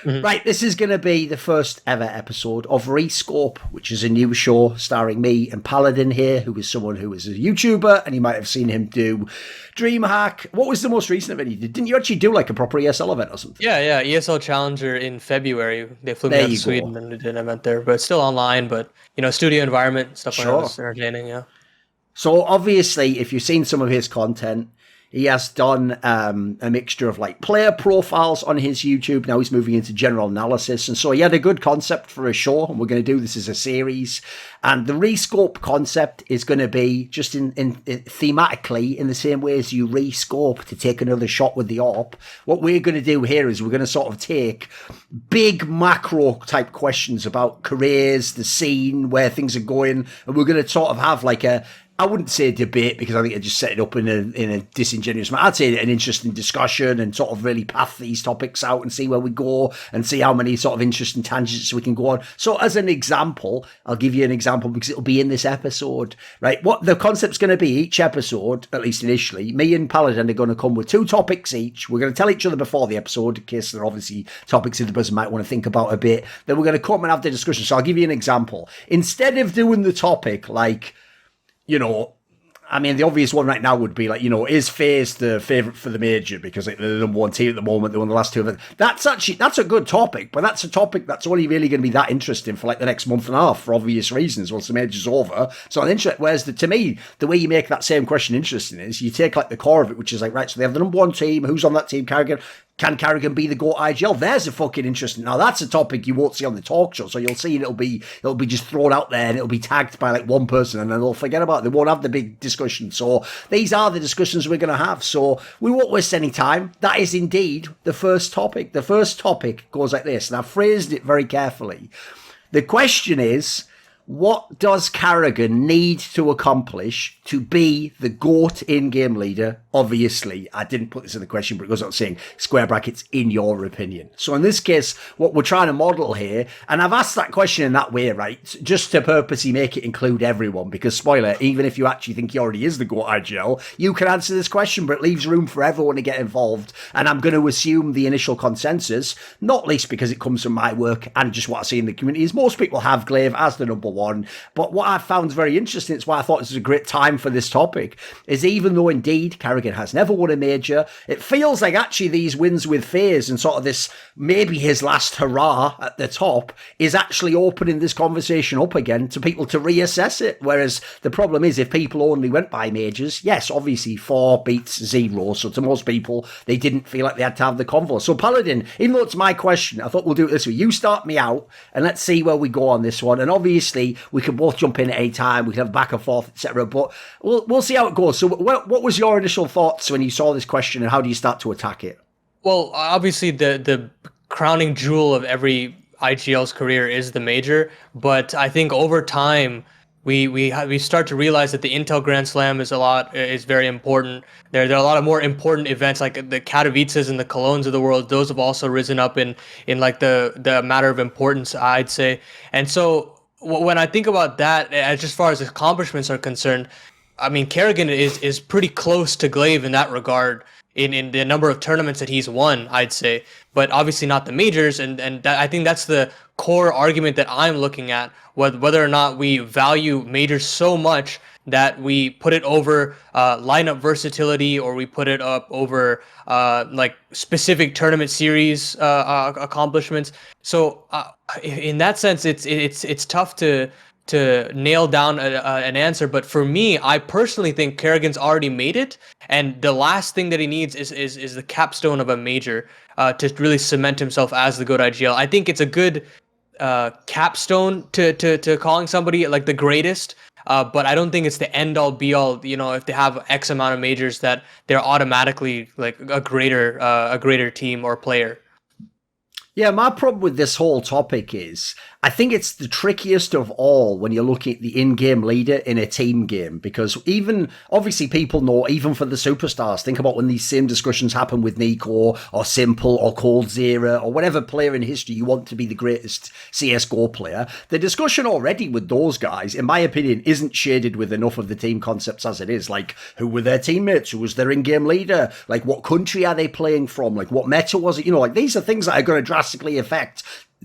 Right, this is going to be the first ever episode of ReScope, which is a new show starring me and Paladin here, who is someone who is a YouTuber, and you might have seen him do DreamHack. What was the most recent event he did? Didn't you actually do like a proper ESL event or something? Yeah, ESL Challenger in February. They flew me out to Sweden and did an event there, but still online, but, studio environment, stuff like that was entertaining, yeah. So obviously, if you've seen some of his content, he has done a mixture of like player profiles on his YouTube. Now he's moving into general analysis. And so he had a good concept for a show, and we're going to do this as a series. And the ReScope concept is going to be just in thematically in the same way as you ReScope to take another shot with the AWP. What we're going to do here is we're going to sort of take big macro type questions about careers, the scene, where things are going. And we're going to sort of have like I wouldn't say a debate, because I think I just set it up in a disingenuous manner. I'd say an interesting discussion and sort of really path these topics out and see where we go and see how many sort of interesting tangents we can go on. So as an example, I'll give you an example because it'll be in this episode, right? What the concept's going to be each episode, at least initially, me and Paladin are going to come with 2 topics each. We're going to tell each other before the episode in case there are obviously topics that the person might want to think about a bit. Then we're going to come and have the discussion. So I'll give you an example. Instead of doing the topic like, I mean, the obvious one right now would be like, is FaZe the favourite for the major because they're the number 1 team at the moment? They won the last 2 events. That's a good topic, but that's a topic that's only really going to be that interesting for like the next month and a half for obvious reasons once the major's over. So whereas to me, the way you make that same question interesting is you take like the core of it, which is like, right, so they have the number 1 team. Who's on that team? Karrigan. Can Karrigan be the GOAT IGL? There's a fucking interesting. Now that's a topic you won't see on the talk show, so you'll see it'll be just thrown out there and it'll be tagged by like one person and then they'll forget about it. They won't have the big discussion. So these are the discussions we're going to have. So we won't waste any time. That is indeed the first topic. The first topic goes like this, and I've phrased it very carefully. The question is, what does Karrigan need to accomplish to be the GOAT in-game leader? Obviously, I didn't put this in the question, but it goes without saying, square brackets, in your opinion. So in this case, what we're trying to model here, and I've asked that question in that way, right, just to purposely make it include everyone, because spoiler, even if you actually think he already is the GOAT IGL, you can answer this question, but it leaves room for everyone to get involved. And I'm going to assume the initial consensus, not least because it comes from my work and just what I see in the community, is most people have Glaive as the number 1. But what I found very interesting, it's why I thought this was a great time for this topic, is even though indeed Karrigan has never won a major, it feels like actually these wins with FaZe and sort of this, maybe his last hurrah at the top, is actually opening this conversation up again to people to reassess it. Whereas the problem is, if people only went by majors, yes, obviously 4 beats 0. So to most people, they didn't feel like they had to have the convo. So Paladin, even though it's my question, I thought we'll do it this way. You start me out and let's see where we go on this one. And obviously we can both jump in at any time. We can have back and forth, etc. But we'll see how it goes. So what was your initial thoughts when you saw this question, and how do you start to attack it? Well, obviously the crowning jewel of every IGL's career is the major, but I think over time we start to realize that the Intel Grand Slam is very important. There are a lot of more important events like the Katowices and the Colognes of the world. Those have also risen up in like the matter of importance, I'd say. And so when I think about that, as far as accomplishments are concerned, I mean, Karrigan is pretty close to Glaive in that regard in the number of tournaments that he's won, I'd say, but obviously not the majors. And that, I think that's the core argument that I'm looking at, whether or not we value majors so much that we put it over lineup versatility, or we put it up over like specific tournament series accomplishments. So in that sense, it's tough to nail down an answer. But for me, I personally think Karrigan's already made it, and the last thing that he needs is the capstone of a major to really cement himself as the GOAT IGL. I think it's a good capstone to calling somebody like the greatest. But I don't think it's the end all be all, if they have X amount of majors that they're automatically like a greater team or player. Yeah, my problem with this whole topic is I think it's the trickiest of all when you're looking at the in-game leader in a team game, because even, obviously people know, even for the superstars, think about when these same discussions happen with Nico or Simple or Coldzera or whatever player in history you want to be the greatest CSGO player. The discussion already with those guys, in my opinion, isn't shaded with enough of the team concepts as it is. Like, who were their teammates? Who was their in-game leader? Like, what country are they playing from? Like, what meta was it? Like, these are things that are going to drastically affect,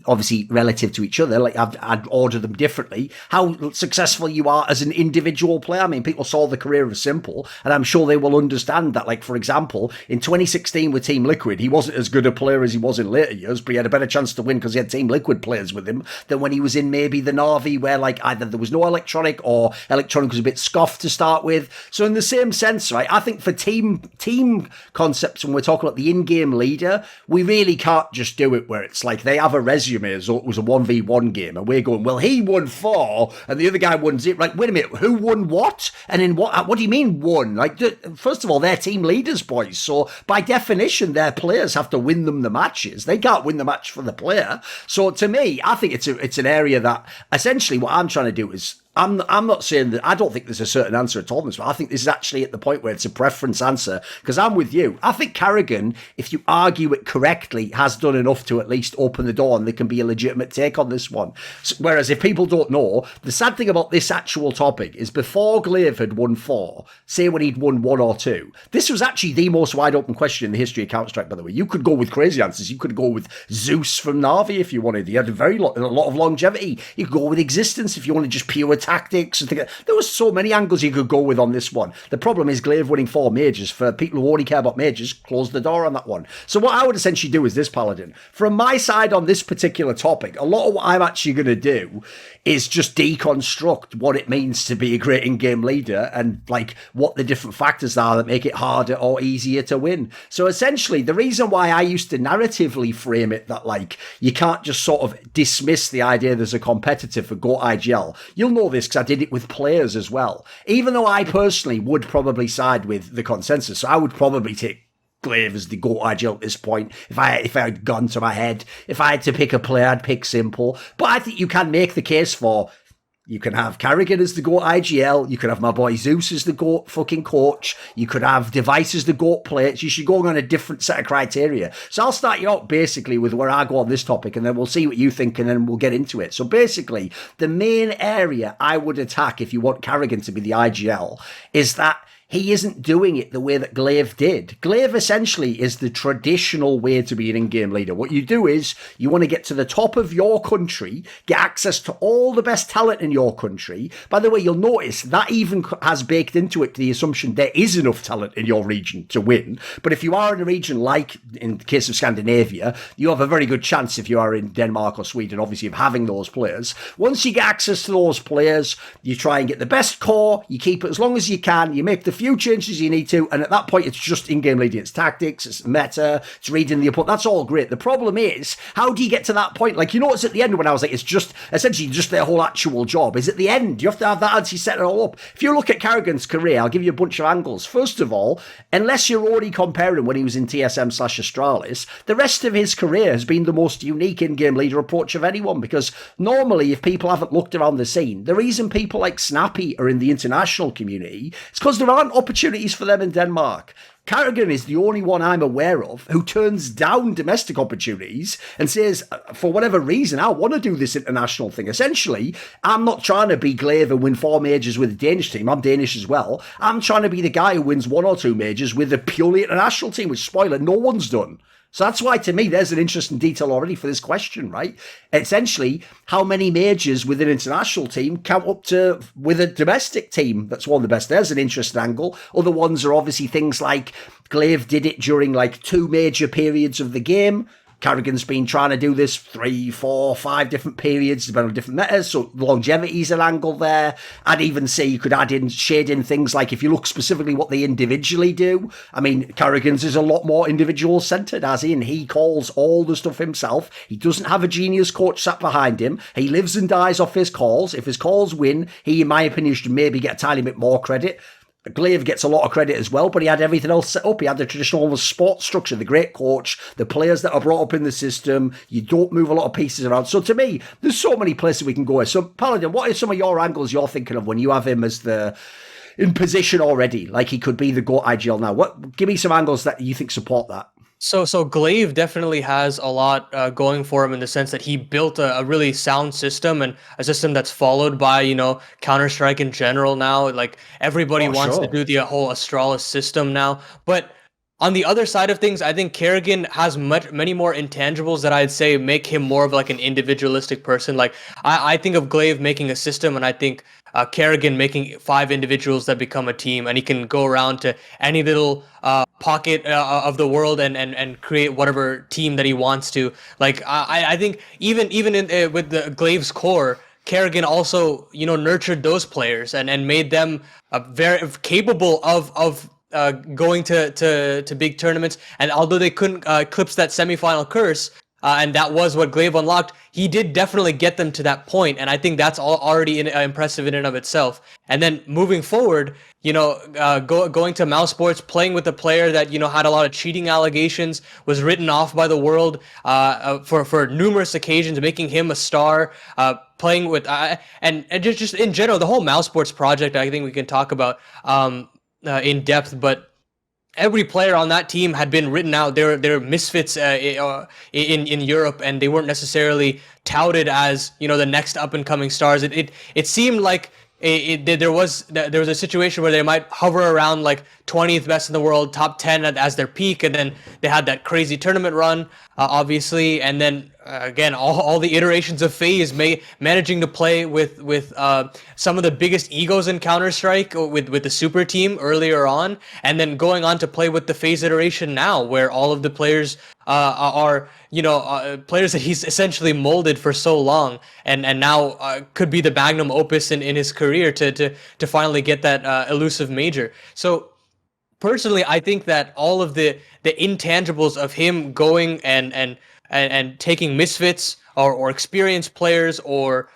obviously relative to each other, like I'd order them differently, how successful you are as an individual player. I mean, people saw the career of Simple, and I'm sure they will understand that, like, for example, in 2016 with Team Liquid, he wasn't as good a player as he was in later years, but he had a better chance to win because he had Team Liquid players with him than when he was in maybe the NAVI, where like either there was no electronic or electronic was a bit scoffed to start with. So in the same sense, right, I think for team concepts, when we're talking about the in-game leader, we really can't just do it where it's like they have a resume as it was a 1v1 game, and we're going, well, he won 4 and the other guy won 0. Like, wait a minute, who won what? And in what do you mean won? Like, first of all, they're team leaders, boys, so by definition their players have to win them the matches. They can't win the match for the player. So to me, I think it's an area that essentially what I'm trying to do is, I'm not saying that I don't think there's a certain answer at all in this, but I think this is actually at the point where it's a preference answer, because I'm with you. I think Karrigan, if you argue it correctly, has done enough to at least open the door and there can be a legitimate take on this one. So, whereas if people don't know, the sad thing about this actual topic is before Glaive had won 4, say when he'd won 1 or 2, this was actually the most wide open question in the history of Counter-Strike, by the way. You could go with crazy answers. You could go with Zeus from Navi if you wanted. He had a lot of longevity. You could go with Existence if you wanted just pure tactics and things. There was so many angles you could go with on this one. The problem is Glaive winning 4 majors. For people who only care about majors, close the door on that one. So what I would essentially do is this, Paladin. From my side on this particular topic, a lot of what I'm actually going to do is just deconstruct what it means to be a great in-game leader and like what the different factors are that make it harder or easier to win. So essentially, the reason why I used to narratively frame it that like you can't just sort of dismiss the idea there's a competitor for GOAT IGL. You'll know this because I did it with players as well. Even though I personally would probably side with the consensus, so I would probably take Glaive as the GOAT IGL at this point. If I had gone to my head, if I had to pick a player, I'd pick Simple. But I think you can make the case for, you can have Karrigan as the GOAT IGL. You could have my boy Zeus as the GOAT fucking coach. You could have Device as the GOAT players. You should go on a different set of criteria. So I'll start you out basically with where I go on this topic, and then we'll see what you think, and then we'll get into it. So basically, the main area I would attack if you want Karrigan to be the IGL is that he isn't doing it the way that Glaive did. Glaive essentially is the traditional way to be an in-game leader. What you do is you want to get to the top of your country, get access to all the best talent in your country. By the way, you'll notice that even has baked into it the assumption there is enough talent in your region to win. But if you are in a region like in the case of Scandinavia, you have a very good chance if you are in Denmark or Sweden, obviously, of having those players. Once you get access to those players, you try and get the best core, you keep it as long as you can, you make the few changes you need to, and at that point it's just in-game leading. It's tactics, it's meta, it's reading the opponent. That's all great. The problem is, how do you get to that point? Like, you know, it's at the end when I was like, it's just essentially just their whole actual job is at the end. You have to have that as you set it all up. If you look at Karrigan's career, I'll give you a bunch of angles. First of all, unless you're already comparing when he was in TSM/Astralis, the rest of his career has been the most unique in-game leader approach of anyone, because normally if people haven't looked around the scene, the reason people like Snappy are in the international community is because there aren't opportunities for them in Denmark. Karrigan is the only one I'm aware of who turns down domestic opportunities and says, for whatever reason, I want to do this international thing. Essentially, I'm not trying to be Glaive and win 4 majors with the Danish team. I'm Danish as well. I'm trying to be the guy who wins 1 or 2 majors with a purely international team, which, spoiler, no one's done. So that's why, to me, there's an interesting detail already for this question, right? Essentially, how many majors with an international team count up to with a domestic team that's one of the best? There's an interesting angle. Other ones are obviously things like Glaive did it during like 2 major periods of the game. Karrigan's been trying to do this 3, 4, 5 different periods, depending on different metas, so longevity's an angle there. I'd even say you could shade in things like, if you look specifically what they individually do, I mean, Karrigan's is a lot more individual-centered, as in he calls all the stuff himself. He doesn't have a genius coach sat behind him. He lives and dies off his calls. If his calls win, he, in my opinion, should maybe get a tiny bit more credit. Glaive gets a lot of credit as well, but he had everything else set up. He had the traditional sports structure, the great coach, the players that are brought up in the system. You don't move a lot of pieces around. So to me, there's so many places we can go. So Paladin, what are some of your angles you're thinking of when you have him as in position already? Like he could be the GOAT IGL now. Give me some angles that you think support that. So Glaive definitely has a lot going for him in the sense that he built a really sound system, and a system that's followed by, you know, Counter-Strike in general now. Like everybody wants to do the whole Astralis system now. But On the other side of things, I think Karrigan has many more intangibles that I'd say make him more of like an individualistic person. Like I think of Glaive making a system, and I think Karrigan making 5 individuals that become a team, and he can go around to any little pocket of the world and create whatever team that he wants to. Like I think even in with the Glaive's core, Karrigan also, you know, nurtured those players and made them very capable of going to big tournaments. And although they couldn't eclipse that semifinal curse, and that was what Glaive unlocked, he did definitely get them to that point, and I think that's already impressive in and of itself. And then moving forward, you know, going to Mouse Sports, playing with a player that, you know, had a lot of cheating allegations, was written off by the world for numerous occasions, making him a star. Playing with and just in general, the whole Mouse Sports project, I think we can talk about in depth, but every player on that team had been written out. They're misfits in Europe, and they weren't necessarily touted as, you know, the next up and coming stars. It seemed like there was a situation where they might hover around like 20th best in the world, top 10 as their peak, and then they had that crazy tournament run, obviously, and then again all the iterations of FaZe managing to play with some of the biggest egos in Counter-Strike with the super team earlier on, and then going on to play with the FaZe iteration now, where all of the players are, you know, players that he's essentially molded for so long, and now could be the magnum opus in his career to finally get that elusive major. So personally, I think that all of the intangibles of him going and taking misfits or experienced players or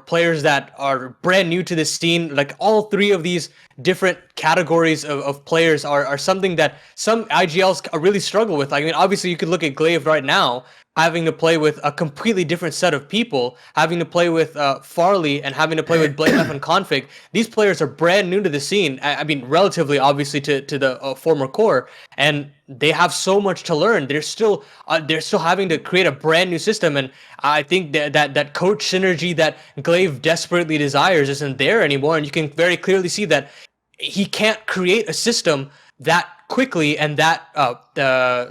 players that are brand new to the scene, like all 3 of these different categories of players are something that some IGLs really struggle with. I mean, obviously you could look at Glaive right now, having to play with a completely different set of people, having to play with Farley and having to play with BlameF and Config. These players are brand new to the scene. I mean, relatively, obviously, to the former core, and they have so much to learn. They're still having to create a brand new system, and I think that coach synergy that Glaive desperately desires isn't there anymore. And you can very clearly see that he can't create a system that quickly and that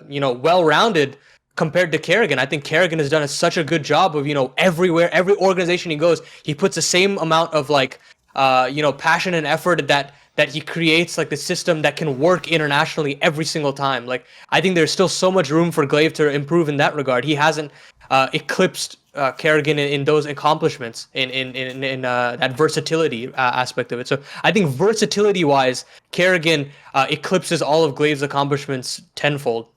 you know, well-rounded compared to Karrigan. I think Karrigan has done such a good job of, you know, everywhere, every organization he goes, he puts the same amount of like, you know, passion and effort that he creates like the system that can work internationally every single time. Like, I think there's still so much room for Glaive to improve in that regard. He hasn't eclipsed Karrigan in those accomplishments in that versatility aspect of it. So I think versatility wise, Karrigan eclipses all of Glaive's accomplishments tenfold.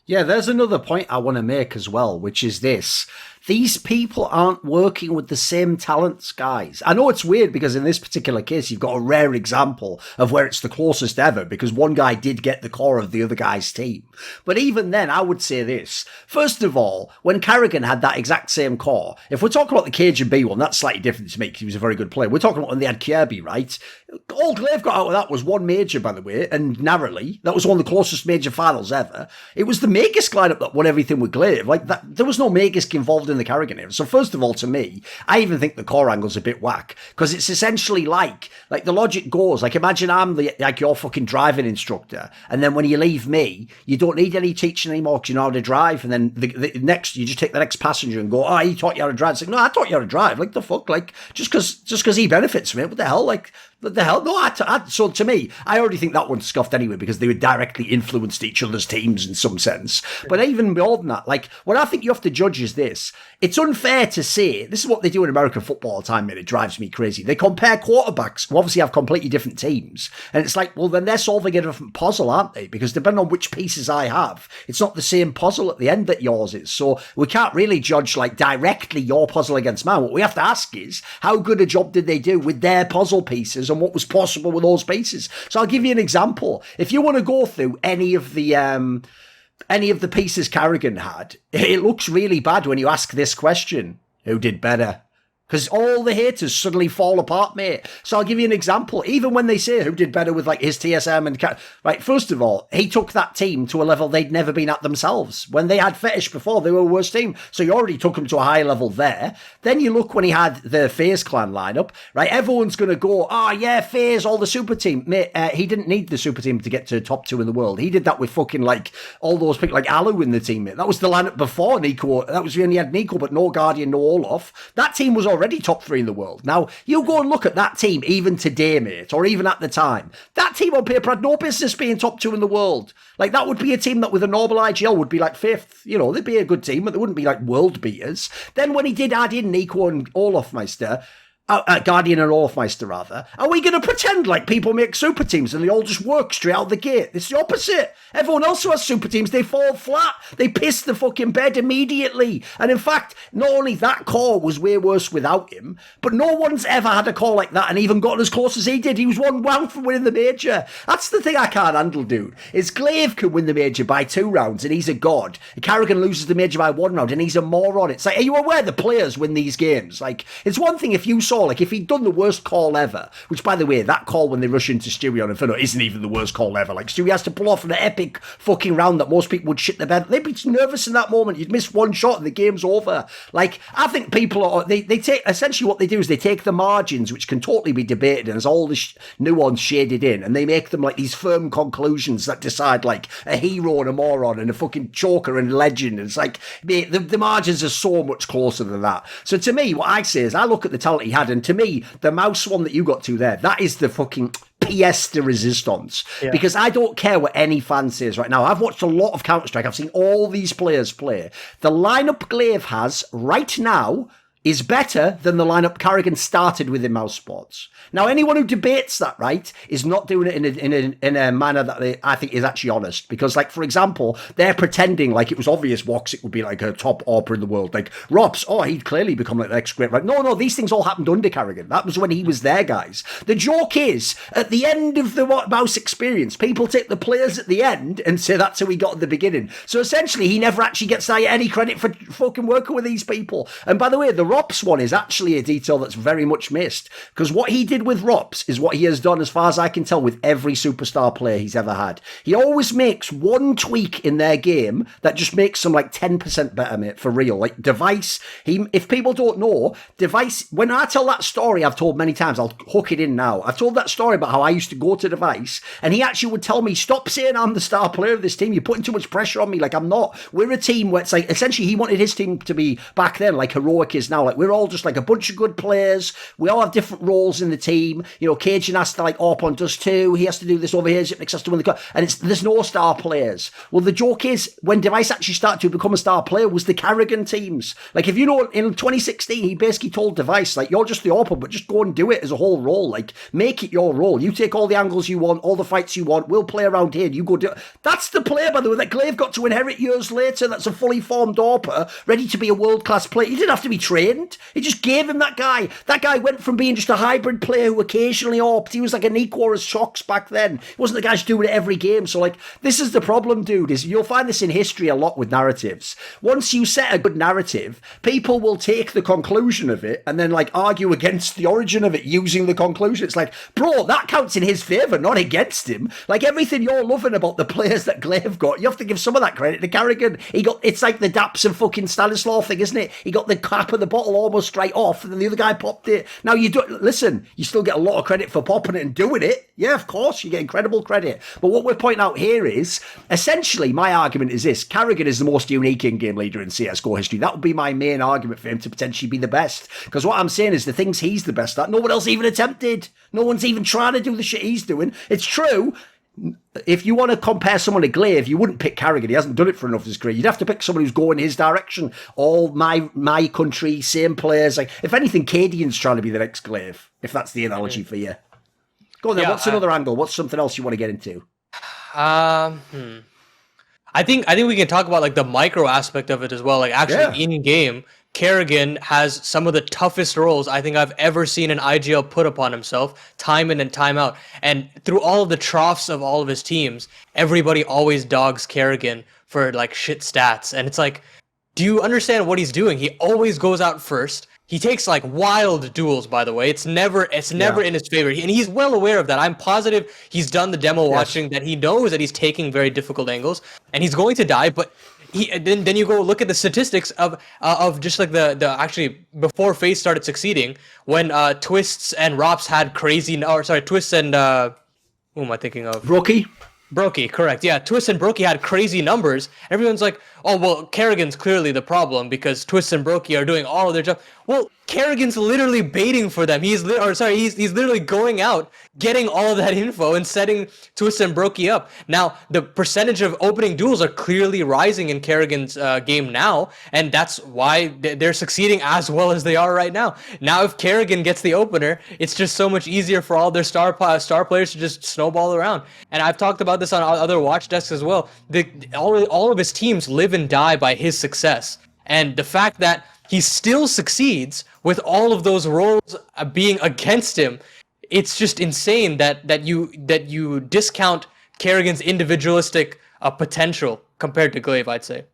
Yeah, there's another point I want to make as well, which is this. These people aren't working with the same talents, guys. I know it's weird because in this particular case, you've got a rare example of where it's the closest ever because one guy did get the core of the other guy's team. But even then, I would say this. First of all, when Karrigan had that exact same core, if we're talking about the KGB one, that's slightly different to me because he was a very good player. We're talking about when they had Kirby, right? All Glaive got out of that was one major, by the way, and narrowly. That was one of the closest major finals ever. It was the Magisk lineup that won everything with Glaive. Like, that, there was no Magisk involved in the Karrigan era. So first of all, to me, I even think the core angle's a bit whack because it's essentially like the logic goes, like imagine I'm like your fucking driving instructor, and then when you leave me, you don't need any teaching anymore because you know how to drive, and then the next, you just take the next passenger and go, oh, he taught you how to drive. It's like, no, I taught you how to drive. Like, the fuck? Like, just because he benefits from it, what the hell? Like, what the hell? No, so to me, I already think that one's scuffed anyway because they would directly influenced each other's teams in some sense. But even more than that, like, what I think you have to judge is this. It's unfair to say, this is what they do in American football all the time, and it drives me crazy. They compare quarterbacks who obviously have completely different teams. And it's like, well, then they're solving a different puzzle, aren't they? Because depending on which pieces I have, it's not the same puzzle at the end that yours is. So we can't really judge, like, directly your puzzle against mine. What we have to ask is, how good a job did they do with their puzzle pieces and what was possible with those pieces? So I'll give you an example. If you want to go through any of the pieces Karrigan had, it looks really bad when you ask this question. Who did better? Because all the haters suddenly fall apart, mate. So I'll give you an example. Even when they say who did better with like his TSM and right, first of all, he took that team to a level they'd never been at themselves. When they had Fetish before, they were a worse team. So you already took them to a high level there. Then you look when he had the FaZe clan lineup, right? Everyone's going to go, oh yeah, FaZe, all the super team. Mate, he didn't need the super team to get to top 2 in the world. He did that with fucking like all those people like Alu in the team, mate. That was the lineup before Nico. That was when he had Nico, but no Guardian, no Olaf. That team was already top 3 in the world. Now, you go and look at that team even today, mate, or even at the time. That team on paper had no business being top 2 in the world. Like, that would be a team that with a normal IGL would be like 5th. You know, they'd be a good team, but they wouldn't be like world beaters. Then when he did add in Nico and Olafmeister, Guardian and Olafmeister, rather. Are we going to pretend like people make super teams and they all just work straight out the gate? It's the opposite. Everyone else who has super teams, they fall flat. They piss the fucking bed immediately. And in fact, not only that core was way worse without him, but no one's ever had a core like that and even gotten as close as he did. He was 1 round from winning the major. That's the thing I can't handle, dude. Is Glaive can win the major by 2 rounds and he's a god. Karrigan loses the major by 1 round and he's a moron. It's like, are you aware the players win these games? Like, it's one thing if you saw, like, if he'd done the worst call ever, which, by the way, that call when they rush into Stewie on Inferno isn't even the worst call ever. Like, Stewie has to pull off an epic fucking round that most people would shit their bed. They'd be nervous in that moment. You'd miss 1 shot and the game's over. Like, I think people are, they take, essentially what they do is they take the margins, which can totally be debated and there's all this nuance shaded in, and they make them like these firm conclusions that decide like a hero and a moron and a fucking choker and a legend. And it's like, mate, the margins are so much closer than that. So to me, what I say is I look at the talent he had, and to me, the mouse one that you got to there, that is the fucking pièce de resistance. Yeah. Because I don't care what any fan says right now. I've watched a lot of Counter-Strike. I've seen all these players play. The lineup Glaive has right now is better than the lineup Karrigan started with in Mouse Sports. Now, anyone who debates that, right, is not doing it in a manner that I think is actually honest. Because, like, for example, they're pretending like it was obvious Woxic would be like a top AWPer in the world. Like, Rops, oh, he'd clearly become like the next great. Right? No, these things all happened under Karrigan. That was when he was there, guys. The joke is, at the end of the Mouse experience, people take the players at the end and say that's who he got at the beginning. So essentially, he never actually gets any credit for fucking working with these people. And by the way, the Rops one is actually a detail that's very much missed, because what he did with Rops is what he has done, as far as I can tell, with every superstar player he's ever had. He always makes one tweak in their game that just makes them like 10% better, mate, for real. Like Device, if people don't know, Device, when I tell that story I've told many times, I'll hook it in now. I've told that story about how I used to go to Device and he actually would tell me, stop saying I'm the star player of this team. You're putting too much pressure on me. Like, I'm not. We're a team where it's like, essentially he wanted his team to be back then like Heroic is now. Like, we're all just like a bunch of good players. We all have different roles in the team. You know, Cajun has to like AWP on does too. He has to do this over here. Zipnix has to win the cup. And there's no star players. Well, the joke is when Device actually started to become a star player was the Karrigan teams. Like, if you know, in 2016, he basically told Device, like, you're just the AWPer, but just go and do it as a whole role. Like, make it your role. You take all the angles you want, all the fights you want. We'll play around here. You go do it. That's the player, by the way, that Glaive got to inherit years later. That's a fully formed AWPer, ready to be a world-class player. He didn't have to be trained. He just gave him that guy. That guy went from being just a hybrid player who occasionally AWPed. He was like an equal as Shocks back then. He wasn't the guy just doing it every game. So, like, this is the problem, dude, is you'll find this in history a lot with narratives. Once you set a good narrative, people will take the conclusion of it and then, like, argue against the origin of it using the conclusion. It's like, bro, that counts in his favour, not against him. Like, everything you're loving about the players that Glaive got, you have to give some of that credit to Karrigan. It's like the Daps and fucking Stanislaw thing, isn't it? He got the cap of the bottle almost straight off and then the other guy popped it. Now, you don't, listen, you still get a lot of credit for popping it and doing it. Yeah, of course, you get incredible credit. But what we're pointing out here is, essentially, my argument is this. Karrigan is the most unique in-game leader in CSGO history. That would be my main argument for him to potentially be the best. Because what I'm saying is the things he's the best at, no one else even attempted. No one's even trying to do the shit he's doing. It's true. If you want to compare someone to Glaive, you wouldn't pick Karrigan. He hasn't done it for enough of his career. You'd have to pick someone who's going his direction. All my country, same players. Like, if anything, Cadian's trying to be the next Glaive, if that's the analogy for you. Go on then. Yeah, what's another angle? What's something else you want to get into? I think we can talk about like the micro aspect of it as well. Like, actually in game, Karrigan has some of the toughest roles I think I've ever seen an IGL put upon himself, time in and time out. And through all of the troughs of all of his teams, everybody always dogs Karrigan for like shit stats. And it's like, do you understand what he's doing? He always goes out first. He takes like wild duels, by the way. It's never in his favor. And he's well aware of that. I'm positive he's done the demo watching, that he knows that he's taking very difficult angles and he's going to die, but then you go look at the statistics of just like the actually before FaZe started succeeding, when Twists and Rops had Twists and who am I thinking of? Brokey, correct. Yeah, Twist and Brokey had crazy numbers. Everyone's like, oh, well, Karrigan's clearly the problem because Twist and Brokey are doing all of their job. Well, Karrigan's literally baiting for them. He's literally going out, getting all of that info and setting Twist and Brokey up. Now, the percentage of opening duels are clearly rising in Karrigan's game now, and that's why they're succeeding as well as they are right now. Now, if Karrigan gets the opener, it's just so much easier for all their star players to just snowball around. And I've talked about this on other watch desks as well. All of his teams live and die by his success. And the fact that he still succeeds with all of those roles being against him, it's just insane that you discount Karrigan's individualistic potential compared to Glaive, I'd say.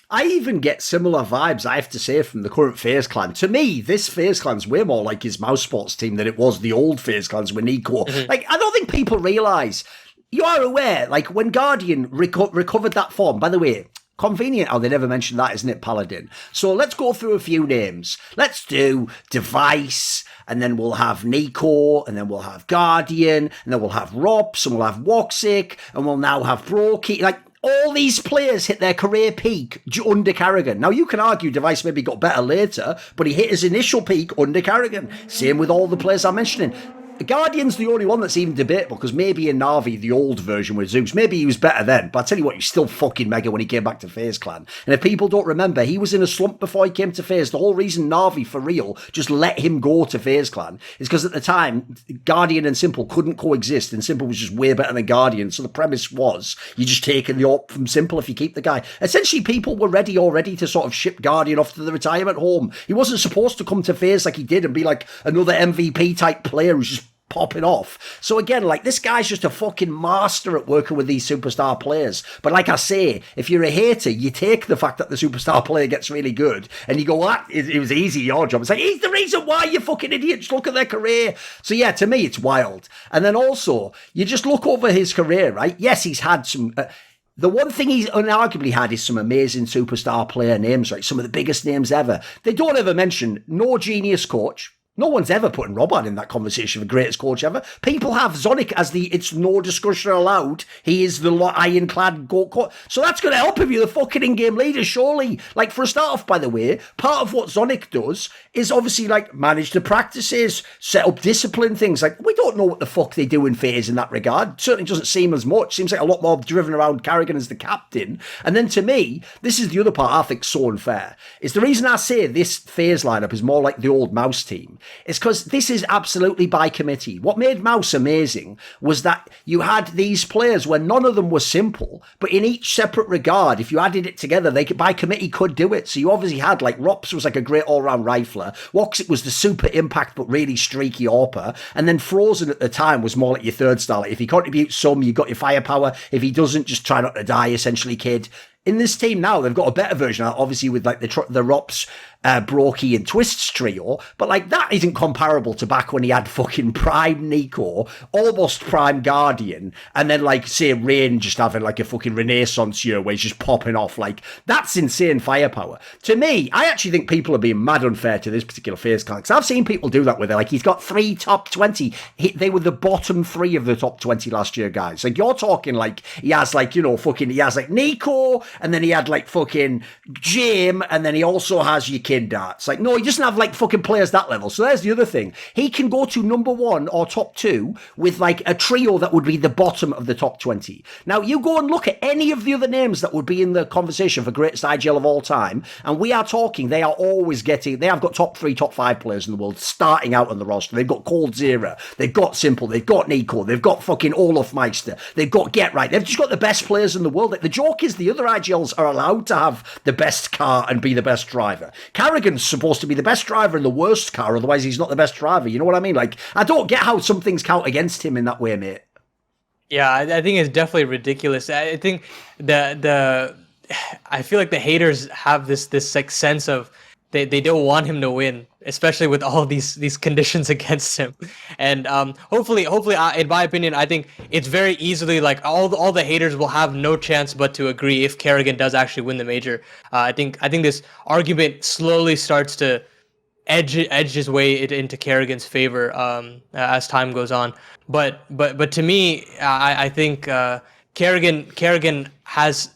I even get similar vibes, I have to say, from the current FaZe clan. To me, this FaZe clan's way more like his Mouse Sports team than it was the old FaZe clans with Nico. Like, I don't think people realise. You are aware, like, when Guardian recovered that form, by the way, convenient how they never mentioned that, isn't it, Paladin? So let's go through a few names. Let's do Device, and then we'll have Nico, and then we'll have Guardian, and then we'll have Rops, and we'll have Woxic, and we'll now have Brokey. Like, all these players hit their career peak under Karrigan. Now, you can argue Device maybe got better later, but he hit his initial peak under Karrigan. Same with all the players I'm mentioning. The Guardian's the only one that's even debatable, because maybe in Navi, the old version with Zeus, maybe he was better then, but I tell you what, he's still fucking mega when he came back to FaZe Clan. And if people don't remember, he was in a slump before he came to FaZe. The whole reason Navi, for real, just let him go to FaZe Clan is because at the time, Guardian and Simple couldn't coexist, and Simple was just way better than Guardian. So the premise was, you're just taking the op from Simple if you keep the guy. Essentially, people were ready already to sort of ship Guardian off to the retirement home. He wasn't supposed to come to FaZe like he did and be like another MVP type player who's just popping off. So again, like, this guy's just a fucking master at working with these superstar players. But like I say, if you're a hater, you take the fact that the superstar player gets really good and you go, well, it was easy, your job. It's like, he's the reason why, you fucking idiots. Look at their career. So yeah, to me, it's wild. And then also, you just look over his career, right? Yes, he's had some... the one thing he's unarguably had is some amazing superstar player names, right? Some of the biggest names ever. They don't ever mention no genius coach. No one's ever putting Robot in that conversation for greatest coach ever. People have Zonic as the it's no discussion allowed. He is the ironclad GOAT coach. So that's going to help if you're the fucking in-game leader, surely. Like, for a start off, by the way, part of what Zonic does is obviously, like, manage the practices, set up discipline things. Like, we don't know what the fuck they do in FaZe in that regard. Certainly doesn't seem as much. Seems like a lot more driven around Karrigan as the captain. And then to me, this is the other part I think so unfair. Is the reason I say this FaZe lineup is more like the old Mouse team. It's because this is absolutely by committee. What made Mouse amazing was that you had these players where none of them were simple, but in each separate regard, if you added it together, they could, by committee could do it. So you obviously had, like, Rops was like a great all-round rifler. Woxic was the super impact but really streaky AWPer. And then Frozen at the time was more like your third star. Like, if he contributes some, you got your firepower. If he doesn't, just try not to die, essentially, kid. In this team now, they've got a better version, obviously, with like the Rops, Brokey and Twists trio, but like that isn't comparable to back when he had fucking prime Nico, almost prime Guardian, and then like, say, Rain just having like a fucking renaissance year where he's just popping off. Like, that's insane firepower. To me, I actually think people are being mad unfair to this particular FaZe clan, because I've seen people do that with it. Like, he's got 3 top 20. They were the bottom 3 of the top 20 last year, guys. Like, you're talking like he has like, you know, fucking, he has like Nico, and then he had like fucking Jim, and then he also has your kid darts. Like, no, he doesn't have like fucking players that level. So there's the other thing. He can go to number 1 or top 2 with like a trio that would be the bottom of the top 20. Now, you go and look at any of the other names that would be in the conversation for greatest IGL of all time, and we are talking, they are always getting, they have got top 3, top 5 players in the world starting out on the roster. They've got Cold Zera, they've got Simple, they've got Nico, they've got fucking Olaf Meister, they've got Get Right. They've just got the best players in the world. Like, the joke is the other IGLs are allowed to have the best car and be the best driver. Karrigan's supposed to be the best driver and the worst car, otherwise he's not the best driver. You know what I mean? Like, I don't get how some things count against him in that way, mate. Yeah, I think it's definitely ridiculous. I think I feel like the haters have this like sense of they don't want him to win, especially with all these conditions against him. And hopefully, in my opinion, I think it's very easily like all the haters will have no chance but to agree if Karrigan does actually win the major. I think this argument slowly starts to edge his way into Karrigan's favor as time goes on. But to me, I think Karrigan has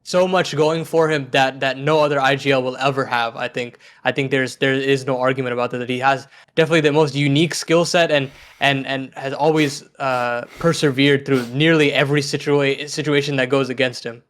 so much going for him that no other IGL will ever have. I think there is no argument about that. That he has definitely the most unique skill set and has always persevered through nearly every situation that goes against him.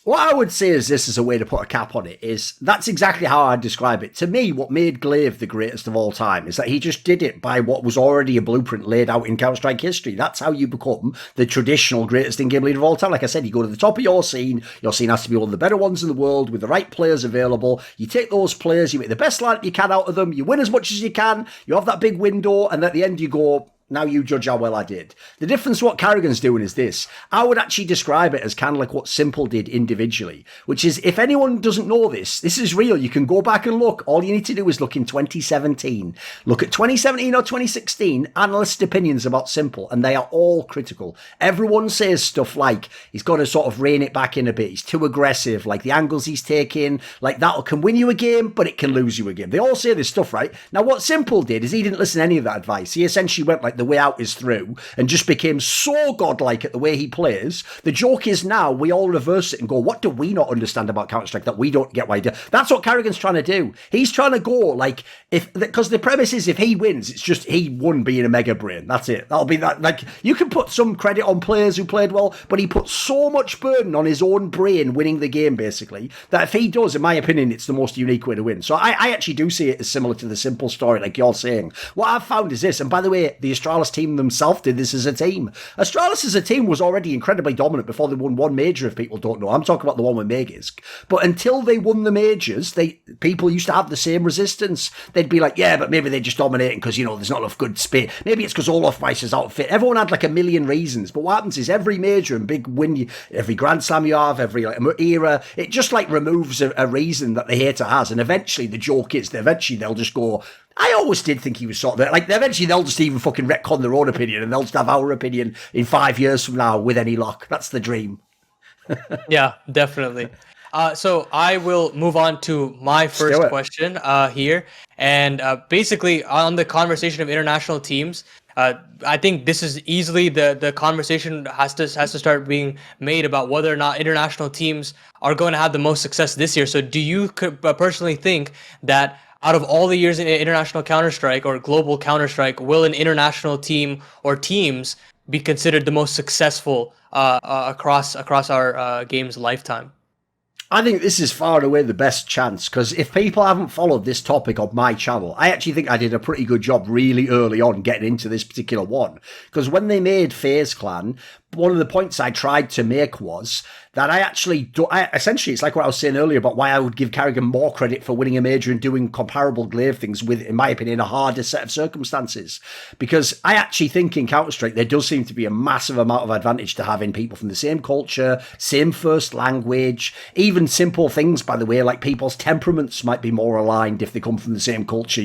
What I would say is this, as a way to put a cap on it, is that's exactly how I'd describe it. To me, what made Glaive the greatest of all time is that he just did it by what was already a blueprint laid out in Counter-Strike history. That's how you become the traditional greatest in-game leader of all time. Like I said, you go to the top of your scene has to be one of the better ones in the world with the right players available. You take those players, you make the best lineup you can out of them, you win as much as you can, you have that big window, and at the end you go, now you judge how well I did. The difference what Karrigan's doing is this. I would actually describe it as kind of like what Simple did individually, which is, if anyone doesn't know this is real. You can go back and look. All you need to do is look in 2017. Look at 2017 or 2016 analyst opinions about Simple, and they are all critical. Everyone says stuff like, he's got to sort of rein it back in a bit. He's too aggressive. Like, the angles he's taking, like, that can win you a game, but it can lose you a game. They all say this stuff, right? Now, what Simple did is he didn't listen to any of that advice. He essentially went like, the way out is through, and just became so godlike at the way he plays. The joke is now we all reverse it and go, what do we not understand about Counter-Strike that we don't get why he does? That's what Karrigan's trying to do. He's trying to go like, because the premise is if he wins, it's just he won being a mega brain. That's it. That'll be that. Like, you can put some credit on players who played well, but he put so much burden on his own brain winning the game, basically, that if he does, in my opinion, it's the most unique way to win. So I actually do see it as similar to the Simple story, like you're saying. What I've found is this, and by the way, the Astralis team themselves did this as a team. Astralis as a team was already incredibly dominant before they won one major, if people don't know. I'm talking about the one with Magisk. But until they won the majors, people used to have the same resistance. They'd be like, yeah, but maybe they're just dominating because, there's not enough good space. Maybe it's because Olaf Weiss is outfit. Everyone had like a million reasons. But what happens is every major and big win, every Grand Slam you have, every era, it just like removes a reason that the hater has. And eventually the joke is that eventually they'll just go, I always did think he was sort of like, eventually they'll just even fucking retcon their own opinion and they'll just have our opinion in 5 years from now with any luck. That's the dream. Yeah, definitely. So I will move on to my first question here. And basically on the conversation of international teams, I think this is easily the conversation has to start being made about whether or not international teams are going to have the most success this year. So do you personally think that out of all the years in international Counter-Strike or global Counter-Strike, will an international team or teams be considered the most successful across our game's lifetime? I think this is far and away the best chance, because if people haven't followed this topic on my channel, I actually think I did a pretty good job really early on getting into this particular one. Because when they made FaZe Clan, one of the points I tried to make was that I actually essentially, it's like what I was saying earlier about why I would give Karrigan more credit for winning a major and doing comparable Glaive things with, in my opinion, a harder set of circumstances. Because I actually think in Counter-Strike, there does seem to be a massive amount of advantage to having people from the same culture, same first language, even simple things, by the way, like people's temperaments might be more aligned if they come from the same culture,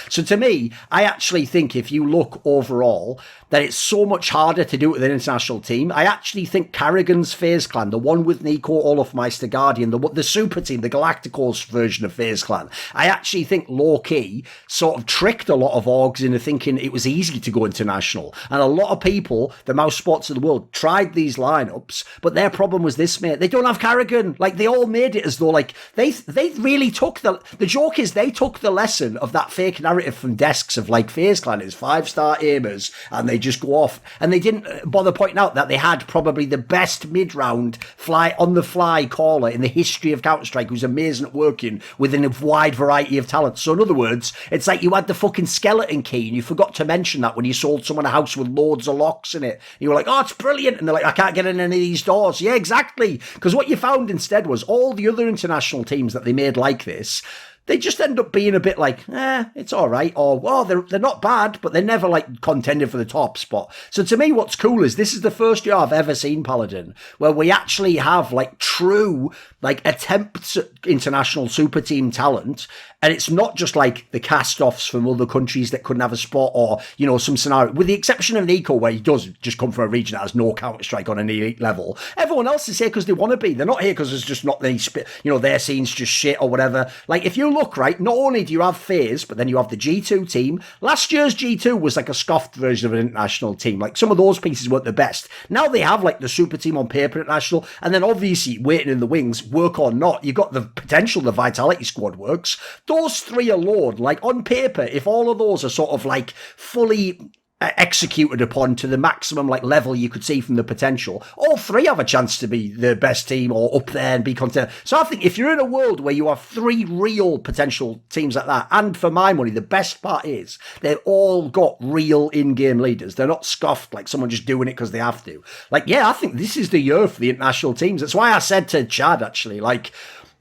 So to me, I actually think if you look overall, that it's so much harder to do it with an international team. I actually think Karrigan's FaZe Clan, the one with Nico, Olaf Meister, Guardian, the super team, the Galacticos version of FaZe Clan, I actually think low-key sort of tricked a lot of orgs into thinking it was easy to go international. And a lot of people, the mouse spots of the world, tried these lineups, but their problem was this, mate. They don't have Karrigan. Like, they all made it as though, like, they really took the joke is they took the lesson of that fake narrative from desks of, like, FaZe Clan is 5-star aimers, and they just go off. And they didn't bother pointing out that they had probably the best mid-round on-the-fly caller in the history of Counter-Strike who's amazing at working within a wide variety of talents. So in other words, it's like you had the fucking skeleton key and you forgot to mention that when you sold someone a house with loads of locks in it. You were like, oh, it's brilliant. And they're like, I can't get in any of these doors. Yeah, exactly. Because what you found instead was all the other international teams that they made like this, they just end up being a bit like, it's all right, or well, they're not bad, but they're never like contending for the top spot. So to me, what's cool is this is the first year I've ever seen Paladin where we actually have like true like attempts at international super team talent. And it's not just like the cast-offs from other countries that couldn't have a spot or, you know, some scenario. With the exception of Nico, where he does just come from a region that has no Counter-Strike on an elite level. Everyone else is here because they want to be. They're not here because there's just not any, you know, their scene's just shit or whatever. Like, if you look, right, not only do you have FaZe, but then you have the G2 team. Last year's G2 was like a scoffed version of an international team. Like, some of those pieces weren't the best. Now they have, like, the super team on paper international, and then obviously, waiting in the wings, work or not, you've got the potential the Vitality squad works. Those three alone, like on paper, if all of those are sort of like fully executed upon to the maximum like level you could see from the potential, all three have a chance to be the best team or up there and be content. So I think if you're in a world where you have three real potential teams like that, and for my money, the best part is they've all got real in-game leaders. They're not scoffed like someone just doing it because they have to. Like, yeah, I think this is the year for the international teams. That's why I said to Chad, actually, like,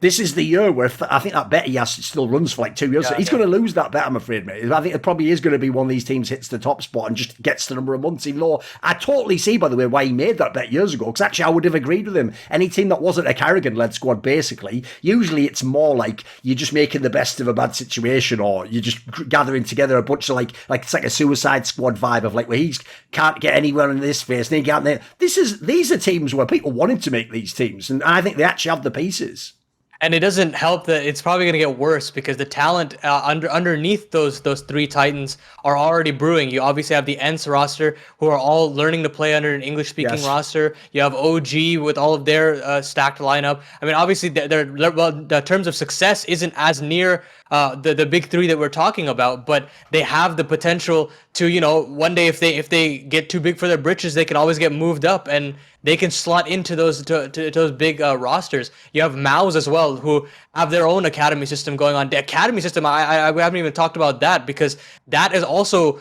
this is the year where I think that bet he has still runs for like 2 years. Yeah, so he's going to lose that bet, I'm afraid, mate. I think it probably is going to be one of these teams hits the top spot and just gets the number of months. Even though I totally see, by the way, why he made that bet years ago. Because actually, I would have agreed with him. Any team that wasn't a Karrigan-led squad, basically, usually it's more like you're just making the best of a bad situation, or you're just gathering together a bunch of like it's like a Suicide Squad vibe of like where he can't get anywhere in this space, and he can't there. These are teams where people wanted to make these teams, and I think they actually have the pieces. And it doesn't help that it's probably going to get worse because the talent underneath those three titans are already brewing. You obviously have the ENCE roster who are all learning to play under an English-speaking roster. You have OG with all of their stacked lineup. I mean, obviously, the terms of success isn't as near the big three that we're talking about, but they have the potential to, you know, one day if they get too big for their britches, they can always get moved up and they can slot into those to those big rosters. You have MAUs as well who have their own academy system going on. The academy system, I haven't even talked about that because that is also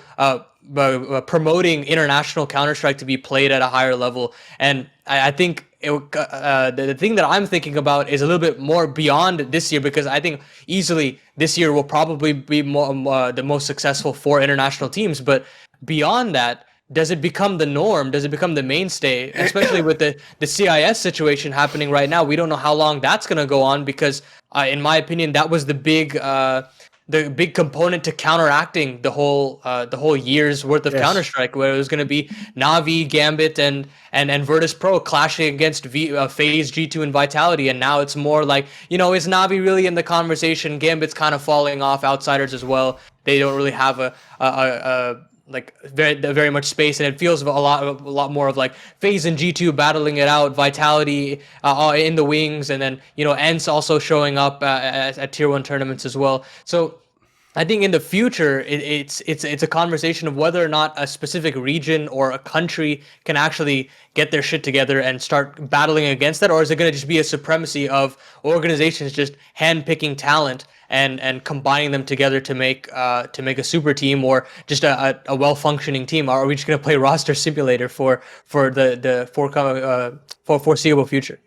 promoting international Counter-Strike to be played at a higher level. And I think the thing that I'm thinking about is a little bit more beyond this year, because I think easily this year will probably be the most successful for international teams. But beyond that, does it become the norm? Does it become the mainstay? Especially with the CIS situation happening right now. We don't know how long that's going to go on because, in my opinion, that was the big component to counteracting the whole year's worth of Counter-Strike, where it was going to be NAVI, Gambit, and Virtus Pro clashing against FaZe, G2, and Vitality, and now it's more like, you know, is NAVI really in the conversation? Gambit's kind of falling off. Outsiders as well. They don't really have a very much space, and it feels a lot more of like FaZe and G2 battling it out, Vitality in the wings, and then, you know, ENCE also showing up at tier 1 tournaments as well. So I think in the future, it's a conversation of whether or not a specific region or a country can actually get their shit together and start battling against that, or is it going to just be a supremacy of organizations just handpicking talent and combining them together to make a super team or just a well-functioning team? Or are we just going to play roster simulator for the foreseeable future?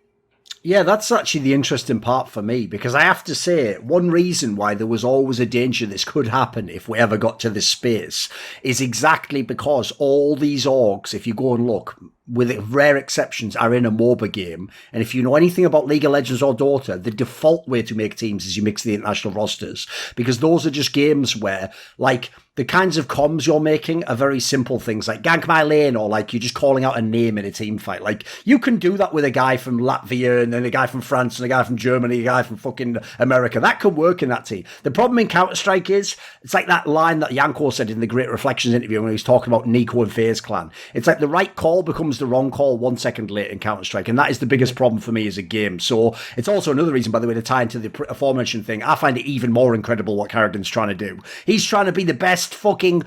Yeah, that's actually the interesting part for me, because I have to say, one reason why there was always a danger this could happen if we ever got to this space is exactly because all these orgs, if you go and look, with rare exceptions, are in a MOBA game. And if you know anything about League of Legends or Dota, the default way to make teams is you mix the international rosters, because those are just games where, like, the kinds of comms you're making are very simple things, like gank my lane, or like you're just calling out a name in a team fight. Like, you can do that with a guy from Latvia and then a guy from France and a guy from Germany, a guy from fucking America. That could work in that team. The problem in Counter-Strike is, it's like that line that Yanko said in the Great Reflections interview when he was talking about Nico and FaZe Clan. It's like the right call becomes the wrong call 1 second later in Counter-Strike, and that is the biggest problem for me as a game. So it's also another reason, by the way, to tie into the aforementioned thing, I find it even more incredible what Karrigan's trying to do. He's trying to be the best fucking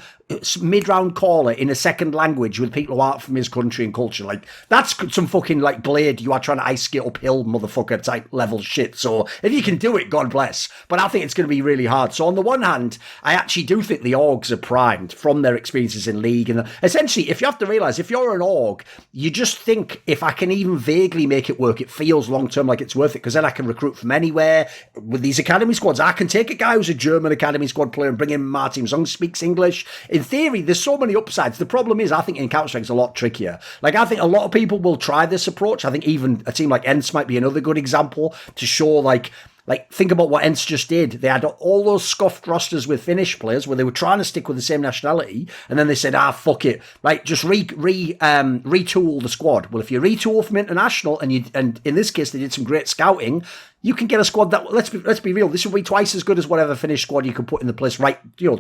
mid-round caller in a second language with people who aren't from his country and culture. Like, that's some fucking, like, Blade, you are trying to ice skate uphill, motherfucker type level shit. So if you can do it, God bless. But I think it's going to be really hard. So on the one hand, I actually do think the orgs are primed from their experiences in League. And essentially, if you have to realise, if you're an org, you just think, if I can even vaguely make it work, it feels long-term like it's worth it, because then I can recruit from anywhere. With these academy squads, I can take a guy who's a German academy squad player and bring him my team as long as he speaks English. In theory, there's so many upsides. The problem is, I think in Counter-Strike it's a lot trickier. Like, I think a lot of people will try this approach. I think even a team like ENCE might be another good example to show, like, think about what ENCE just did. They had all those scuffed rosters with Finnish players where they were trying to stick with the same nationality, and then they said, fuck it. Like, just retool the squad. Well, if you retool from international, and in this case, they did some great scouting, you can get a squad that, let's be real, this will be twice as good as whatever Finnish squad you could put in the place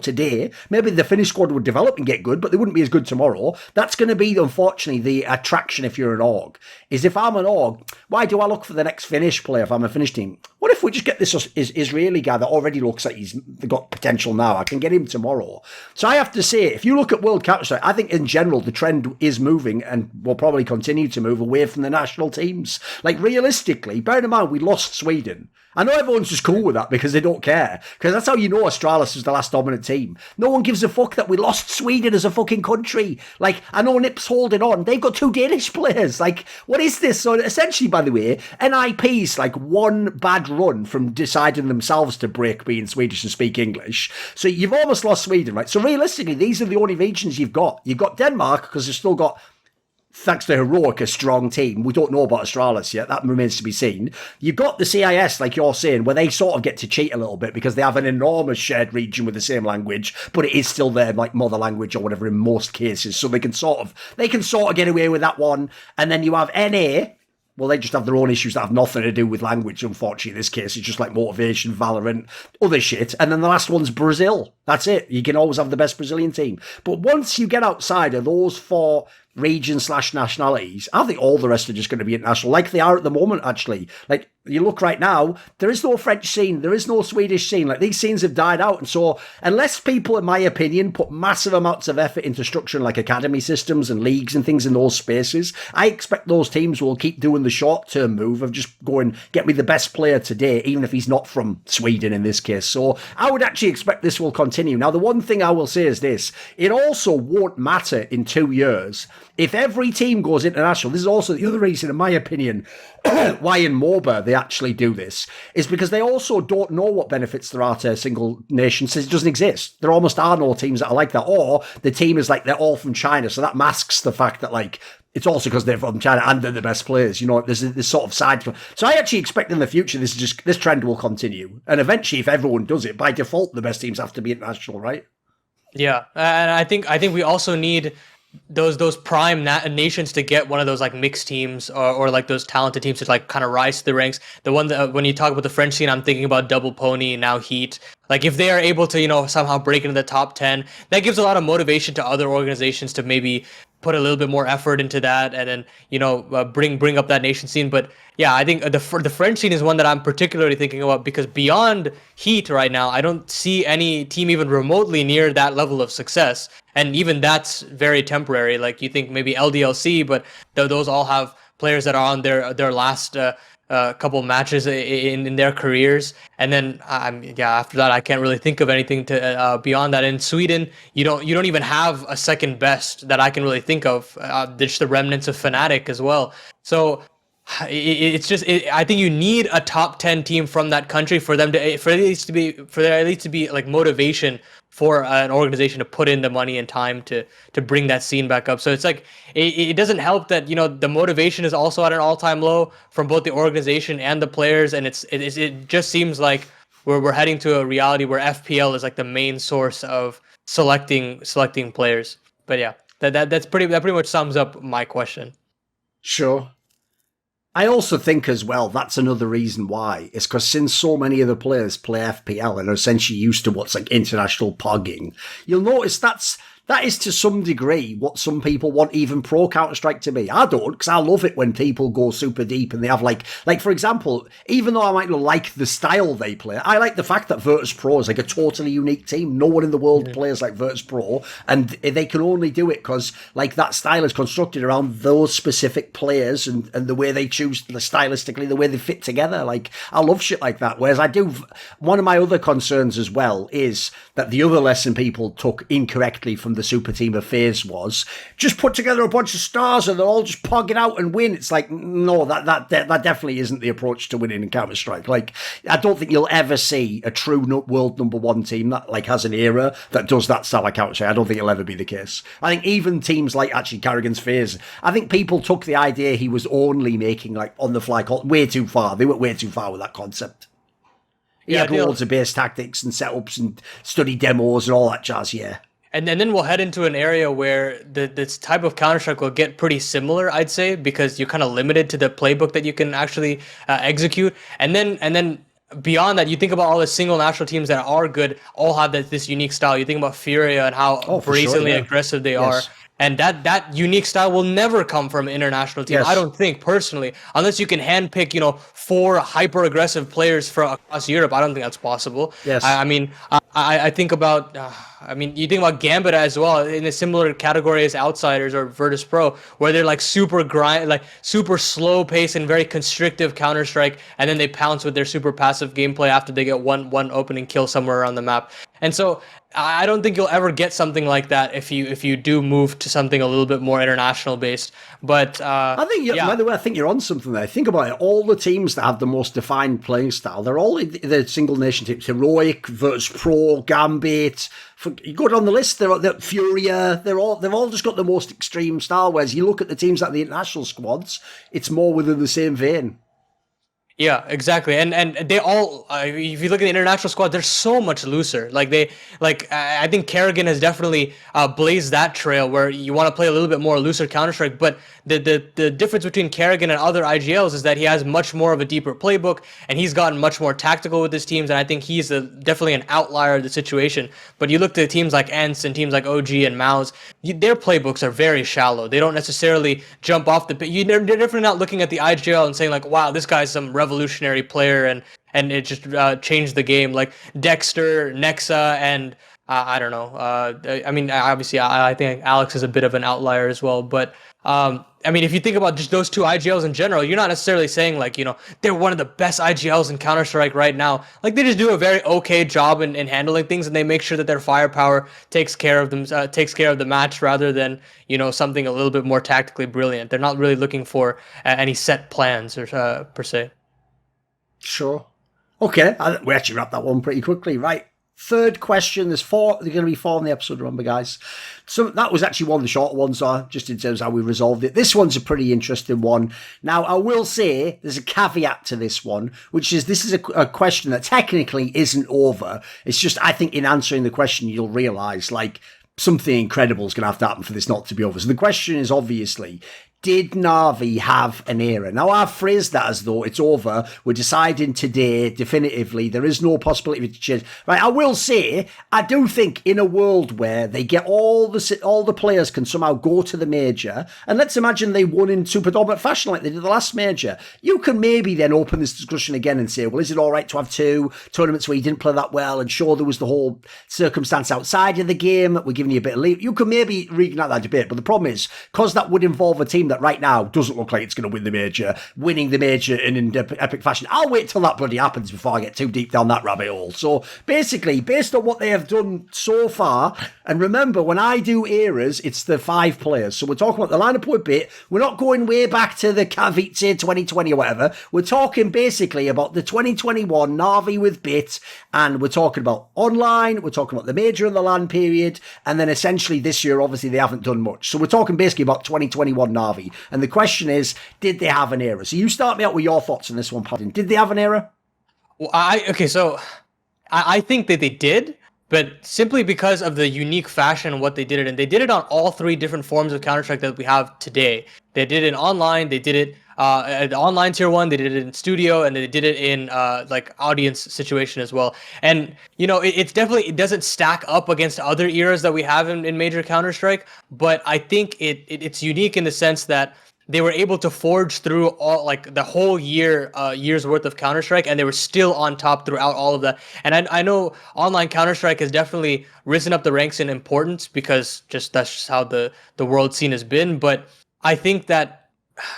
today. Maybe the Finnish squad would develop and get good, but they wouldn't be as good tomorrow. That's going to be, unfortunately, the attraction if you're an org. Is if I'm an org, why do I look for the next Finnish player if I'm a Finnish team? What if we just get this Israeli guy that already looks like he's got potential now? I can get him tomorrow. So I have to say, if you look at World Counter-Strike, I think in general the trend is moving and will probably continue to move away from the national teams. Like, realistically, bear in mind, we lost Sweden. I know everyone's just cool with that because they don't care. Because that's how you know Astralis was the last dominant team. No one gives a fuck that we lost Sweden as a fucking country. Like, I know NIP's holding on. They've got 2 Danish players. Like, what is this? So essentially, by the way, NIP's like one bad run from deciding themselves to break being Swedish and speak English. So you've almost lost Sweden, right? So realistically, these are the only regions you've got. You've got Denmark because they've still got, thanks to Heroic, a strong team. We don't know about Astralis yet. That remains to be seen. You've got the CIS, like you're saying, where they sort of get to cheat a little bit because they have an enormous shared region with the same language, but it is still their like mother language or whatever in most cases. So they can sort of get away with that one. And then you have NA. Well, they just have their own issues that have nothing to do with language, unfortunately, in this case. It's just like motivation, Valorant, other shit. And then the last one's Brazil. That's it. You can always have the best Brazilian team. But once you get outside of those 4 region/nationalities, I think all the rest are just going to be international, like they are at the moment, actually. Like, you look right now, there is no French scene, there is no Swedish scene. Like, these scenes have died out. And so, unless people, in my opinion, put massive amounts of effort into structuring like academy systems and leagues and things in those spaces, I expect those teams will keep doing the short-term move of just going, get me the best player today, even if he's not from Sweden in this case. So, I would actually expect this will continue. Now, the one thing I will say is this: it also won't matter in 2 years if every team goes international. This is also the other reason, in my opinion, why in MOBA they actually do this, is because they also don't know what benefits there are to a single nation since it doesn't exist. There almost are no teams that are like that. Or the team is like, they're all from China, so that masks the fact that, like, it's also because they're from China and they're the best players. You know, there's this sort of side. So I actually expect in the future this trend will continue. And eventually, if everyone does it, by default, the best teams have to be international, right? Yeah, and I think we also need those prime nations to get one of those like mixed teams or like those talented teams to like kind of rise to the ranks. The one that when you talk about the French scene, I'm thinking about Double Pony, now Heat. Like, if they are able to, you know, somehow break into the top 10, that gives a lot of motivation to other organizations to maybe put a little bit more effort into that, and then, you know, bring up that nation scene. But yeah, I think the French scene is one that I'm particularly thinking about, because beyond Heat right now, I don't see any team even remotely near that level of success, and even that's very temporary. Like, you think maybe LDLC, but those all have players that are on their last couple matches in their careers, and then after that I can't really think of anything to beyond that. In Sweden, you don't even have a second best that I can really think of. There's the remnants of Fnatic as well. So it's just I think you need a top 10 team from that country for there at least to be like motivation for an organization to put in the money and time to bring that scene back up. So it's like it doesn't help that, you know, the motivation is also at an all-time low from both the organization and the players, and it just seems like we're heading to a reality where FPL is like the main source of selecting players. But yeah, that pretty much sums up my question. Sure. I also think as well, that's another reason why. It's because since so many of the players play FPL and are essentially used to what's like international pogging, you'll notice that's That is to some degree what some people want even pro Counter-Strike to be. I don't, because I love it when people go super deep and they have like for example, even though I might not like the style they play, I like the fact that Virtus Pro is like a totally unique team. No one in the world plays like Virtus Pro, and they can only do it because like that style is constructed around those specific players and the way they choose stylistically, the way they fit together. Like, I love shit like that. Whereas one of my other concerns as well is that the other lesson people took incorrectly from the super team of FaZe was just put together a bunch of stars and they'll all just pog it out and win. It's like, no, that definitely isn't the approach to winning in Counter-Strike. Like, I don't think you'll ever see a true world number one team that like has an era that does that style of Counter-Strike. I don't think it'll ever be the case. I think even teams like actually Karrigan's FaZe, I think people took the idea he was only making like on the fly way too far. They went way too far with that concept. He had loads of base tactics and setups and study demos and all that jazz, yeah. And then we'll head into an area where this type of Counter-Strike will get pretty similar, I'd say, because you're kind of limited to the playbook that you can actually execute. And then beyond that, you think about all the single national teams that are good, all have this unique style. You think about Furia and how brazenly aggressive they are. And that unique style will never come from an international team. I don't think, personally, unless you can handpick, 4 hyper-aggressive players from across Europe. I don't think that's possible. Yes. I mean, I think about, you think about Gambit as well, in a similar category as Outsiders or Virtus Pro, where they're like super super slow pace and very constrictive Counter-Strike, and then they pounce with their super passive gameplay after they get one opening kill somewhere around the map. And so I don't think you'll ever get something like that if you do move to something a little bit more international based. But I think, by the way, I think you're on something there. Think about it. All the teams that have the most defined playing style, they're all the single nation teams. Heroic, Virtus Pro, Gambit. You go down the list. They're Furia. They've all just got the most extreme style. Whereas you look at the teams like the international squads, it's more within the same vein. Yeah, exactly, and they all. If you look at the international squad, they're so much looser. I think Karrigan has definitely blazed that trail where you want to play a little bit more looser Counter-Strike. But the difference between Karrigan and other IGLs is that he has much more of a deeper playbook, and he's gotten much more tactical with his teams. And I think he's definitely an outlier of the situation. But you look to teams like ENCE and teams like OG and Mouse, their playbooks are very shallow. They don't necessarily jump off the. They're definitely not looking at the IGL and saying like, "Wow, this guy's some revolutionary player," and it just changed the game. Like Dexter, Nexa, and I don't know. Obviously, I think Alex is a bit of an outlier as well. But if you think about just those two IGLs in general, you're not necessarily saying like, they're one of the best IGLs in Counter-Strike right now. Like, they just do a very okay job in handling things, and they make sure that their firepower takes care of them, takes care of the match rather than, something a little bit more tactically brilliant. They're not really looking for any set plans or per se. Sure. Okay, we actually wrapped that one pretty quickly. Right. Third question. There's going to be 4 in the episode, remember, guys. So that was actually one of the short ones, just in terms of how we resolved it. This one's a pretty interesting one. Now, I will say there's a caveat to this one, which is this is a question that technically isn't over. It's just, I think in answering the question, you'll realise, like, something incredible is going to have to happen for this not to be over. So the question is obviously, did NAVI have an era? Now, I've phrased that as though it's over. We're deciding today, definitively. There is no possibility to change. Right, I will say, I do think in a world where they get all the players can somehow go to the major, and let's imagine they won in super dominant fashion like they did the last major, you can maybe then open this discussion again and say, well, is it all right to have 2 tournaments where you didn't play that well, and sure, there was the whole circumstance outside of the game, we're giving you a bit of leave. You can maybe reignite that debate, but the problem is, because that would involve a team that right now doesn't look like it's going to win the major, winning the major in epic fashion. I'll wait till that bloody happens before I get too deep down that rabbit hole. So basically, based on what they have done so far, and remember, when I do eras, it's the 5 players. So we're talking about the lineup with Bit. We're not going way back to the Kavitze 2020 or whatever. We're talking basically about the 2021 NAVI with Bit, and we're talking about online, we're talking about the major and the LAN period, and then essentially this year, obviously, they haven't done much. So we're talking basically about 2021 NAVI. And the question is, did they have an era? So you start me out with your thoughts on this one, Paladin. Did they have an era? Well, I think that they did, but simply because of the unique fashion of what they did it, and they did it on all 3 different forms of Counter-Strike that we have today. They did it online, they did it online tier 1, they did it in studio, and they did it in like audience situation as well. And it definitely, it doesn't stack up against other eras that we have in Major Counter-Strike, but I think it's unique in the sense that they were able to forge through all, like, the whole year's worth of Counter-Strike, and they were still on top throughout all of that. And I know online Counter-Strike has definitely risen up the ranks in importance, because that's just how the world scene has been. But I think that,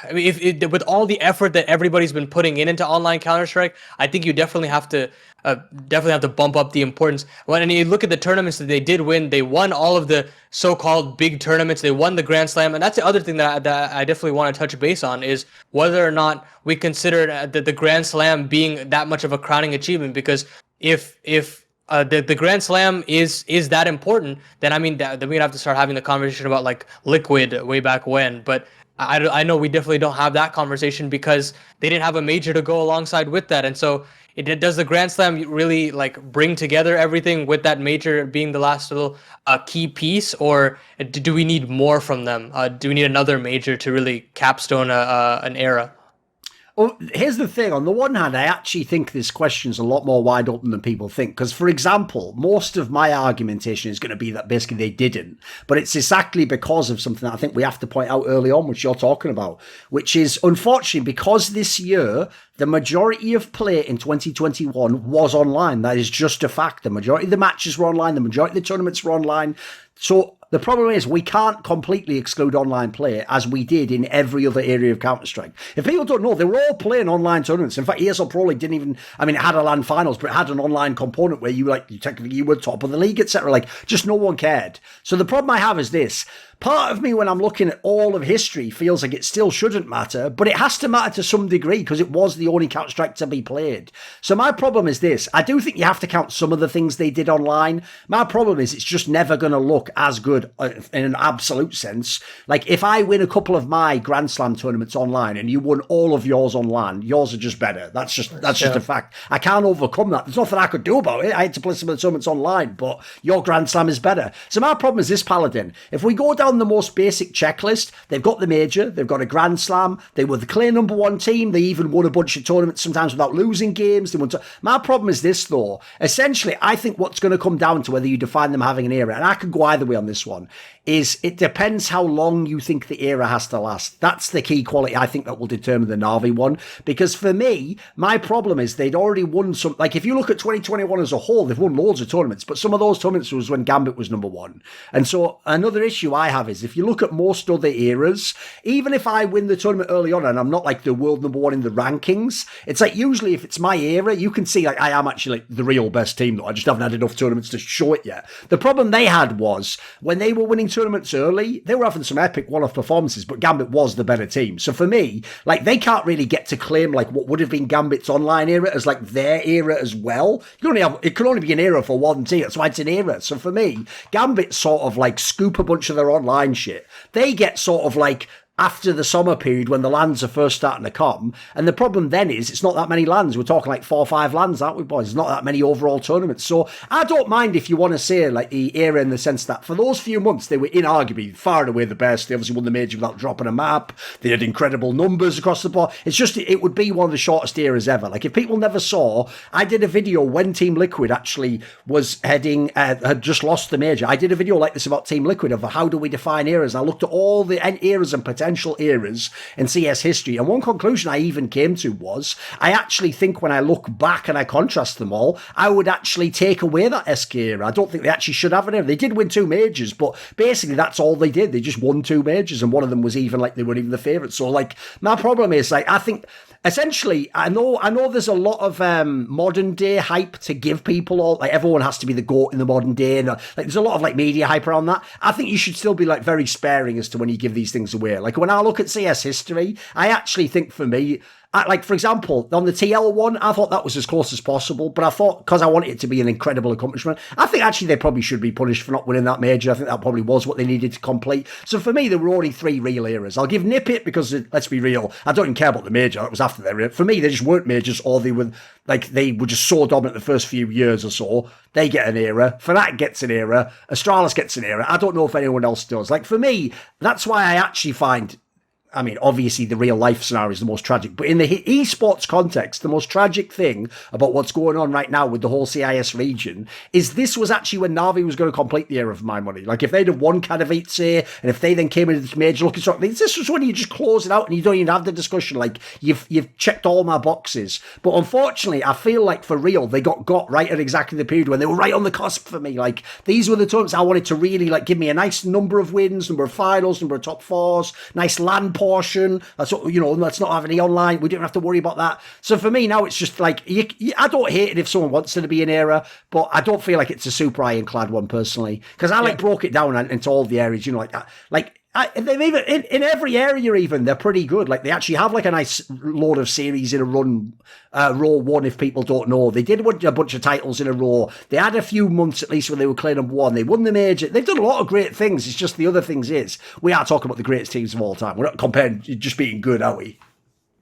I mean, if with all the effort that everybody's been putting into online Counter-Strike, I think you definitely have to bump up the importance. When you look at the tournaments that they did win, they won all of the so-called big tournaments. They won the Grand Slam, and that's the other thing that I definitely want to touch base on, is whether or not we consider the Grand Slam being that much of a crowning achievement. Because if the Grand Slam is that important, then I mean then we'd have to start having the conversation about like Liquid way back when. But I know we definitely don't have that conversation because they didn't have a major to go alongside with that. And so does the Grand Slam really like bring together everything, with that major being the last little key piece, or do we need more from them? Do we need another major to really capstone an era? Well, here's the thing. On the one hand, I actually think this question's a lot more wide open than people think. Because, for example, most of my argumentation is going to be that basically they didn't. But it's exactly because of something that I think we have to point out early on, which you're talking about, which is, unfortunately, because this year, the majority of play in 2021 was online. That is just a fact. The majority of the matches were online. The majority of the tournaments were online. So the problem is we can't completely exclude online play as we did in every other area of Counter-Strike. If people don't know, they were all playing online tournaments. In fact, ESL Pro League didn't even, I mean, it had a LAN finals, but it had an online component where you technically you were top of the league, etc. Like, just no one cared. So the problem I have is this. Part of me, when I'm looking at all of history, feels like it still shouldn't matter, but it has to matter to some degree because it was the only Counter-Strike to be played. So my problem is this. I do think you have to count some of the things they did online. My problem is it's just never going to look as good in an absolute sense. Like, if I win a couple of my Grand Slam tournaments online and you won all of yours online, yours are just better. That's just a fact. I can't overcome that. There's nothing I could do about it. I had to play some of the tournaments online, but your Grand Slam is better. So my problem is this, Paladin. If we go down the most basic checklist, they've got the major, they've got a Grand Slam, they were the clear number one team, they even won a bunch of tournaments sometimes without losing games. My problem is this, though. Essentially, I think what's going to come down to whether you define them having an era, and I could go either way on this one, is it depends how long you think the era has to last. That's the key quality I think that will determine the Na'Vi one. Because for me, my problem is they'd already won some, like if you look at 2021 as a whole, they've won loads of tournaments, but some of those tournaments was when Gambit was number one. And so another issue I have is if you look at most other eras, even if I win the tournament early on and I'm not like the world number one in the rankings, it's like usually if it's my era, you can see like I am actually like the real best team though. I just haven't had enough tournaments to show it yet. The problem they had was when they were winning tournaments early, they were having some epic one-off performances, but Gambit was the better team. So for me, like they can't really get to claim like what would have been Gambit's online era as like their era as well. It can only be an era for one team. That's why it's an era. So for me, Gambit sort of like scoop a bunch of their online shit. They get sort of like after the summer period when the lands are first starting to come. And the problem then is it's not that many lands. We're talking like 4 or 5 lands, aren't we, boys? It's not that many overall tournaments. So I don't mind if you want to say like the era in the sense that for those few months, they were inarguably far and away the best. They obviously won the major without dropping a map. They had incredible numbers across the board. It's just, it would be one of the shortest eras ever. Like if people never saw, I did a video when Team Liquid actually was had just lost the major. I did a video like this about Team Liquid of how do we define eras. And I looked at all the eras and potential eras in CS history, and one conclusion I even came to was I actually think when I look back and I contrast them all, I would actually take away that SK era. I don't think they actually should have an era. They did win 2 majors, but basically that's all they did. They just won 2 majors, and one of them was even like they weren't even the favourite. So like my problem is like I think essentially, I know there's a lot of modern day hype to give people all, like everyone has to be the GOAT in the modern day, and like there's a lot of like media hype around that. I think you should still be like very sparing as to when you give these things away. Like when I look at CS history, I actually think for me, like, for example, on the TL one, I thought that was as close as possible, but I thought, because I wanted it to be an incredible accomplishment, I think actually they probably should be punished for not winning that major. I think that probably was what they needed to complete. So for me, there were only 3 real eras. I'll give Nip it because, let's be real, I don't even care about the major. That was after their era. For me, they just weren't majors, or they were just so dominant the first few years or so. They get an era. Fnatic gets an era. Astralis gets an era. I don't know if anyone else does. Like, for me, that's why I actually find I mean, obviously the real life scenario is the most tragic, but in the esports context, the most tragic thing about what's going on right now with the whole CIS region is this was actually when Navi was going to complete the era for my money. Like if they'd have won Katowice, and if they then came into this major looking sort of thing, this was when you just close it out and you don't even have the discussion. Like you've checked all my boxes. But unfortunately, I feel like for real, they got right at exactly the period when they were right on the cusp for me. Like these were the tournaments I wanted to really like give me a nice number of wins, number of finals, number of top fours, nice land portion. That's what, let's not have any online. We don't have to worry about that. So for me now, it's just like, I don't hate it if someone wants it to be an era, but I don't feel like it's a super ironclad one personally. Because I broke it down into all the areas, like that. Like, they've even in every area, even they're pretty good. Like they actually have like a nice load of series in a run, row one. If people don't know, they did a bunch of titles in a row. They had a few months at least when they were clear number one. They won the major. They've done a lot of great things. It's just the other things is we are talking about the greatest teams of all time. We're not comparing just being good, are we?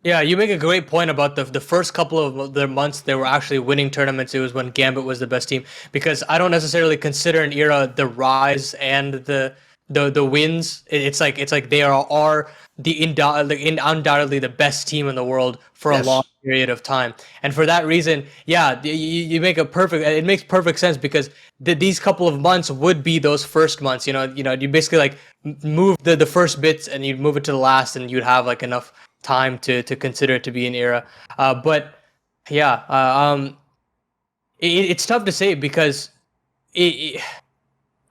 Yeah, you make a great point about the first couple of their months they were actually winning tournaments. It was when Gambit was the best team, because I don't necessarily consider an era the rise and the wins. It's like they are undoubtedly the best team in the world for a long period of time. And for that reason, you make it makes perfect sense, because these couple of months would be those first months. You basically like move the first bits and you'd move it to the last, and you'd have like enough time to consider it to be an era. It's tough to say, because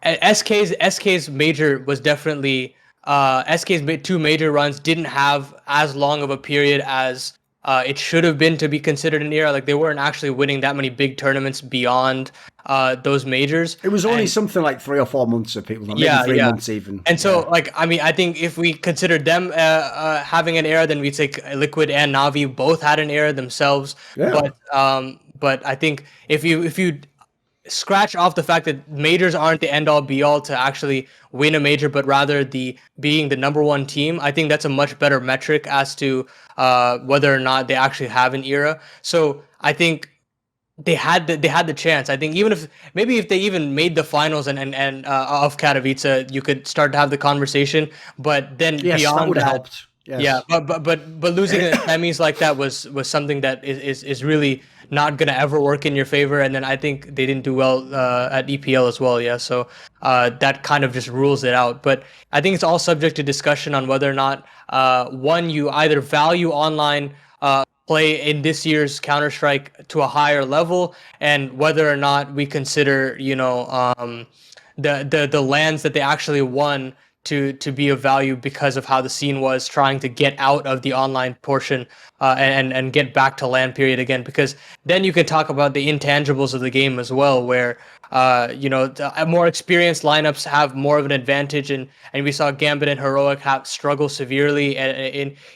SK's major was definitely SK's two major runs didn't have as long of a period as it should have been to be considered an era. Like they weren't actually winning that many big tournaments beyond those majors. It was only something like 3 or 4 months of people, maybe 3 months even. And so, I think if we considered them having an era, then we'd say Liquid and Navi both had an era themselves. Yeah. But I think if you scratch off the fact that majors aren't the end all be all to actually win a major, but rather being the number one team, I think that's a much better metric as to whether or not they actually have an era. So I think they had the chance. I think even if they even made the finals and of Katowice, you could start to have the conversation. But then beyond that would have helped. Yes. Yeah, but losing the semis like that was something that is really not gonna ever work in your favor. And then I think they didn't do well at EPL as well. Yeah, so that kind of just rules it out. But I think it's all subject to discussion on whether or not one, you either value online play in this year's Counter-Strike to a higher level, and whether or not we consider the lands that they actually won to be of value because of how the scene was trying to get out of the online portion and get back to LAN period again, because then you can talk about the intangibles of the game as well, where more experienced lineups have more of an advantage, and we saw Gambit and Heroic struggle severely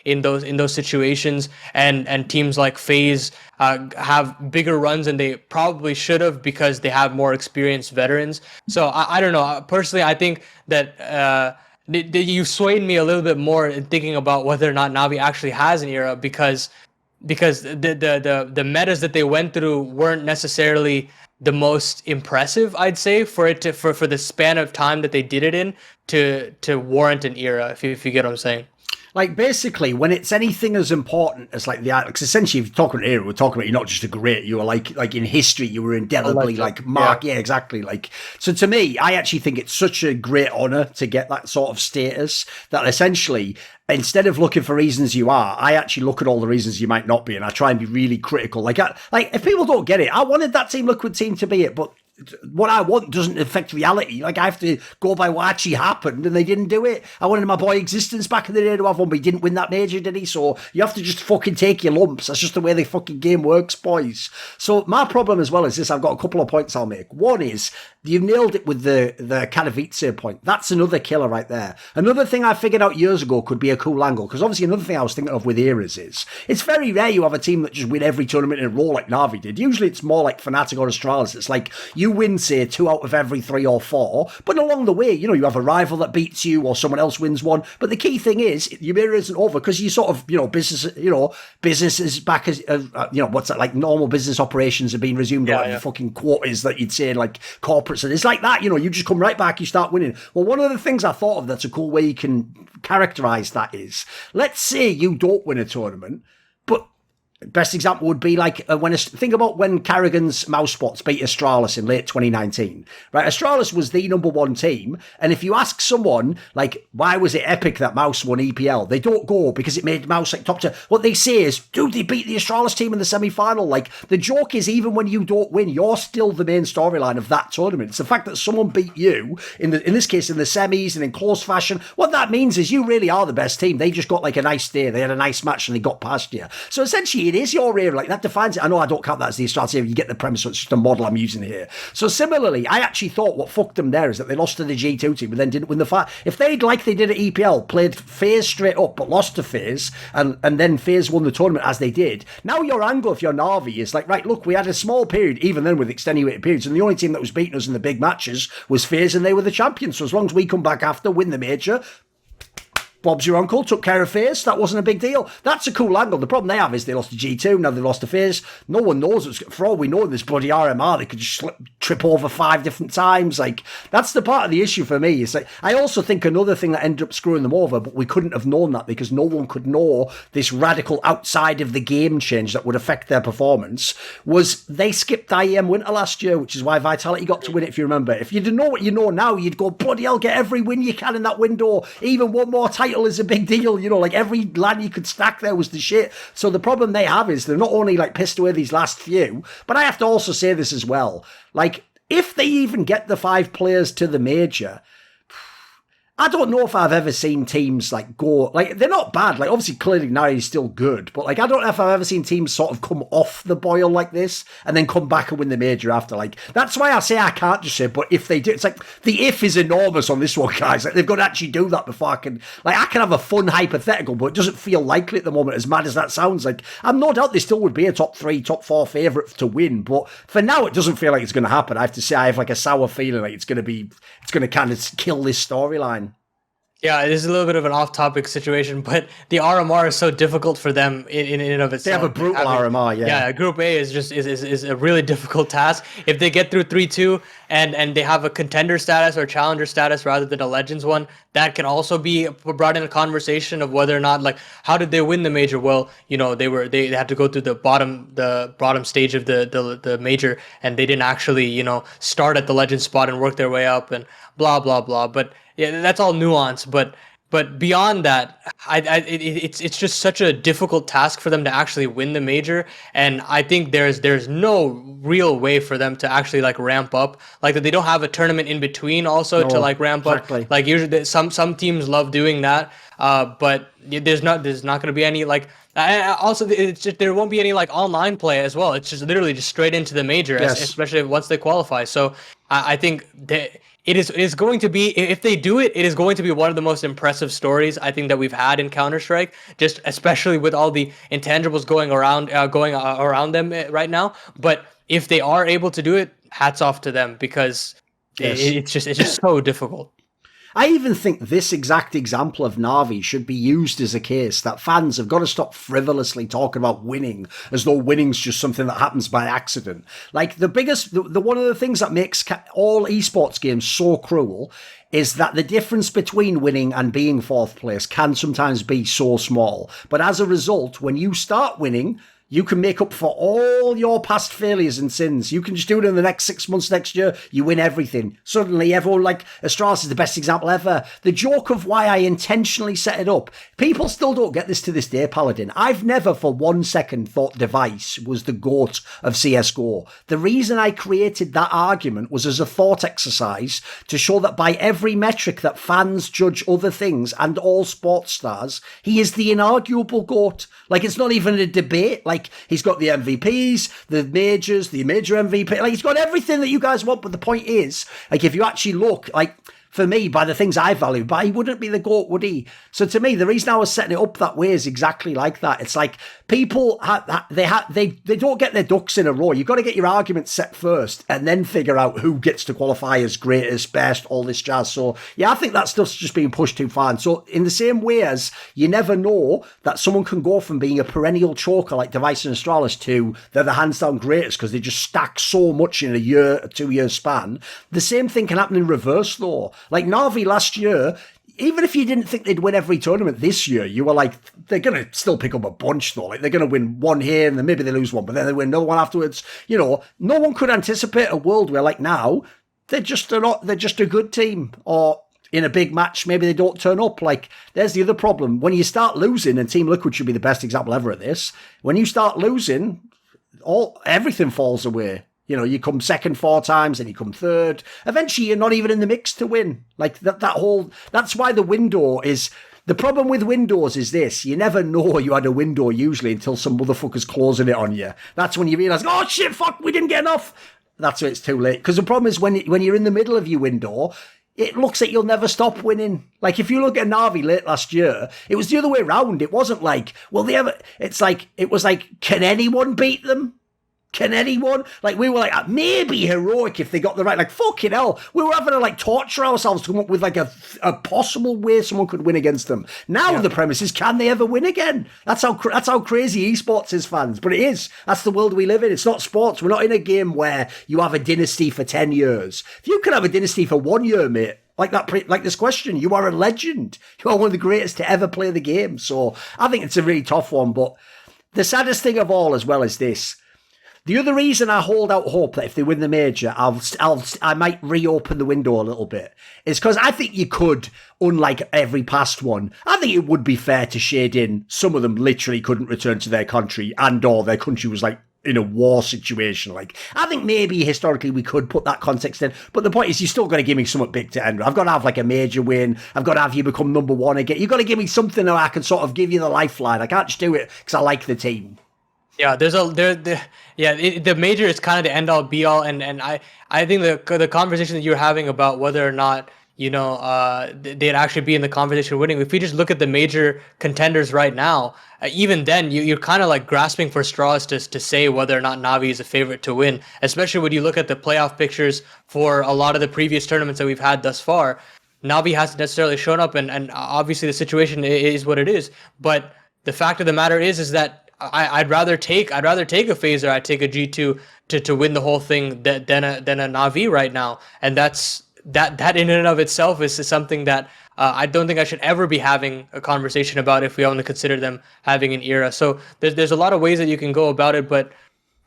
in those situations, and teams like FaZe have bigger runs than they probably should have because they have more experienced veterans. So I don't know. Personally, I think that you swayed me a little bit more in thinking about whether or not Navi actually has an era, because the metas that they went through weren't necessarily the most impressive, I'd say, for the span of time that they did it in to warrant an era, if you get what I'm saying. Like, basically, when it's anything as important as, like, because essentially, if you're talking about era, we're talking about you're not just a great, you were, like in history, you were indelibly, marked. Yeah, exactly. Like, so to me, I actually think it's such a great honour to get that sort of status that essentially, instead of looking for reasons you are, I actually look at all the reasons you might not be, and I try and be really critical. Like if people don't get it, I wanted that Team Liquid team to be it, but what I want doesn't affect reality. Like, I have to go by what actually happened, and they didn't do it. I wanted my boy Existence back in the day to have one, but he didn't win that major, did he? So you have to just fucking take your lumps. That's just the way the fucking game works, boys. So my problem as well is this. I've got a couple of points I'll make. One is, you've nailed it with the Katowice point. That's another killer right there. Another thing I figured out years ago could be a cool angle, because obviously another thing I was thinking of with eras is, it's very rare you have a team that just win every tournament in a row like Navi did. Usually it's more like Fnatic or Astralis. It's like, you win, say, 2 out of every 3 or 4, but along the way, you know, you have a rival that beats you or someone else wins one. But the key thing is, your era isn't over because you sort of, you know, business is back as, you know, what's that, like normal business operations are being resumed, or whatever fucking quote is that you'd say in like corporates. And it's like that, you know, you just come right back, you start winning. Well, one of the things I thought of that's a cool way you can characterize that is, let's say you don't win a tournament, but best example would be like think about when Karrigan's Mousespots beat Astralis in late 2019, right? Astralis was the number 1 team, and if you ask someone like, why was it epic that Mouse won EPL? They don't go because it made Mouse like top 10. What they say is, dude, they beat the Astralis team in the semi-final. Like, the joke is, even when you don't win, you're still the main storyline of that tournament. It's the fact that someone beat you in this case in the semis and in close fashion. What that means is you really are the best team. They just got like a nice day, they had a nice match, and they got past you. So essentially, it is your era, like that defines it. I know I don't count that as the Astralis era. You get the premise, so it's just a model I'm using here. So similarly, I actually thought what fucked them there is that they lost to the G2 team, but then didn't win the fight. If they'd, like they did at EPL, played FaZe straight up, but lost to FaZe, and then FaZe won the tournament as they did, now your angle, if you're NAVI, is like, right, look, we had a small period, even then with extenuated periods, and the only team that was beating us in the big matches was FaZe, and they were the champions. So as long as we come back after, win the major, Bob's your uncle, took care of FaZe. That wasn't a big deal. That's a cool angle. The problem they have is they lost to G2, now they lost to FaZe. No one knows. For all we know, in this bloody RMR, they could just trip over 5 different times. Like, that's the part of the issue for me. It's like, I also think another thing that ended up screwing them over, but we couldn't have known that because no one could know this radical outside of the game change that would affect their performance, was they skipped IEM Winter last year, which is why Vitality got to win it, if you remember. If you didn't know what you know now, you'd go, bloody hell, get every win you can in that window. Even one more title is a big deal, you know, like every LAN you could stack there was the shit. So the problem they have is they're not only like pissed away these last few, but I have to also say this as well. Like, if they even get the 5 players to the major, I don't know if I've ever seen teams like go, like, they're not bad. Like, obviously, clearly Nari is still good, but like, I don't know if I've ever seen teams sort of come off the boil like this and then come back and win the major after. Like, that's why I say I can't just say, but if they do, it's like the if is enormous on this one, guys. Like, they've got to actually do that before I can have a fun hypothetical, but it doesn't feel likely at the moment, as mad as that sounds. Like, I'm no doubt they still would be a top 3, top 4 favourite to win, but for now, it doesn't feel like it's going to happen. I have to say, I have like a sour feeling like it's going to kind of kill this storyline. Yeah, it is a little bit of an off-topic situation, but the RMR is so difficult for them in and of itself. They have a brutal RMR, yeah. Yeah, Group A is a really difficult task. If they get through 3-2 and they have a contender status or challenger status rather than a Legends one, that can also be brought in a conversation of whether or not, like, how did they win the major? Well, you know, they had to go through the bottom stage of the major, and they didn't actually, you know, start at the Legend spot and work their way up and blah blah blah. But yeah, that's all nuance, but beyond that, it's just such a difficult task for them to actually win the major, and I think there's no real way for them to actually like ramp up, like that they don't have a tournament in between also to like ramp up. Like usually some teams love doing that, but there's not going to be any like. Also, it's just, there won't be any like online play as well. It's just literally just straight into the major, especially once they qualify. So I think it is going to be, if they do it, it is going to be one of the most impressive stories I think that we've had in Counter-Strike, just especially with all the intangibles going around them right now. But if they are able to do it, hats off to them, because it's just so difficult. I even think this exact example of Na'Vi should be used as a case that fans have got to stop frivolously talking about winning as though winning's just something that happens by accident. Like, the one of the things that makes all esports games so cruel is that the difference between winning and being 4th place can sometimes be so small. But as a result, when you start winning, you can make up for all your past failures and sins. You can just do it in the next 6 months, next year. You win everything. Suddenly, everyone, like, Astralis is the best example ever. The joke of why I intentionally set it up. People still don't get this to this day, Paladin. I've never for 1 second thought Device was the GOAT of CSGO. The reason I created that argument was as a thought exercise to show that by every metric that fans judge other things and all sports stars, he is the inarguable GOAT. Like, it's not even a debate. Like, he's got the MVPs, the majors, the major MVP. Like, he's got everything that you guys want. But the point is, like, if you actually look, like, for me, by the things I value, but he wouldn't be the GOAT, would he? So to me, the reason I was setting it up that way is exactly like that. It's like people, they don't get their ducks in a row. You've got to get your arguments set first and then figure out who gets to qualify as greatest, best, all this jazz. So yeah, I think that stuff's just being pushed too far. And so in the same way as you never know that someone can go from being a perennial choker like Device and Astralis to they're the hands down greatest because they just stack so much in a 2 year span. The same thing can happen in reverse though. Like NAVI last year, even if you didn't think they'd win every tournament this year, you were like, they're going to still pick up a bunch though. Like they're going to win one here and then maybe they lose one, but then they win another one afterwards. You know, no one could anticipate a world where like now they're just a good team, or in a big match, maybe they don't turn up. Like, there's the other problem. When you start losing, and Team Liquid should be the best example ever at this, when you start losing, everything falls away. You know, you come second 4 times, and you come third. Eventually, you're not even in the mix to win. Like, that's why the window is... The problem with windows is this. You never know you had a window, usually, until some motherfucker's closing it on you. That's when you realise, oh, shit, fuck, we didn't get enough. That's when it's too late. Because the problem is when you're in the middle of your window... It looks like you'll never stop winning. Like, if you look at NAVI late last year, it was the other way around. It wasn't like, it was like, can anyone beat them? Can anyone? Like, we were like, maybe heroic if they got the right, like, fucking hell. We were having to, like, torture ourselves to come up with, like, a possible way someone could win against them. Now the premise is, can they ever win again? That's how crazy esports is, fans. But it is. That's the world we live in. It's not sports. We're not in a game where you have a dynasty for 10 years. If you can have a dynasty for 1 year, mate, like this question, you are a legend. You are one of the greatest to ever play the game. So I think it's a really tough one. But the saddest thing of all, as well, is this. The other reason I hold out hope that if they win the major, I might reopen the window a little bit is because I think you could, unlike every past one, I think it would be fair to shade in some of them literally couldn't return to their country and/or their country was like in a war situation. Like, I think maybe historically we could put that context in, but the point is you still got to give me something big to end with. I've got to have like a major win. I've got to have you become number one again. You've got to give me something that I can sort of give you the lifeline. I can't just do it because I like the team. Yeah, the major is kind of the end all be all, and I think the conversation that you're having about whether or not they'd actually be in the conversation winning. If we just look at the major contenders right now, even then you're kind of like grasping for straws to say whether or not NAVI is a favorite to win, especially when you look at the playoff pictures for a lot of the previous tournaments that we've had thus far. NAVI hasn't necessarily shown up, and obviously the situation is what it is. But the fact of the matter is that I'd rather take a phaser. I'd take a G2 to win the whole thing than a NAVI right now, and that in and of itself is something that I don't think I should ever be having a conversation about if we only consider them having an era. So there's a lot of ways that you can go about it, but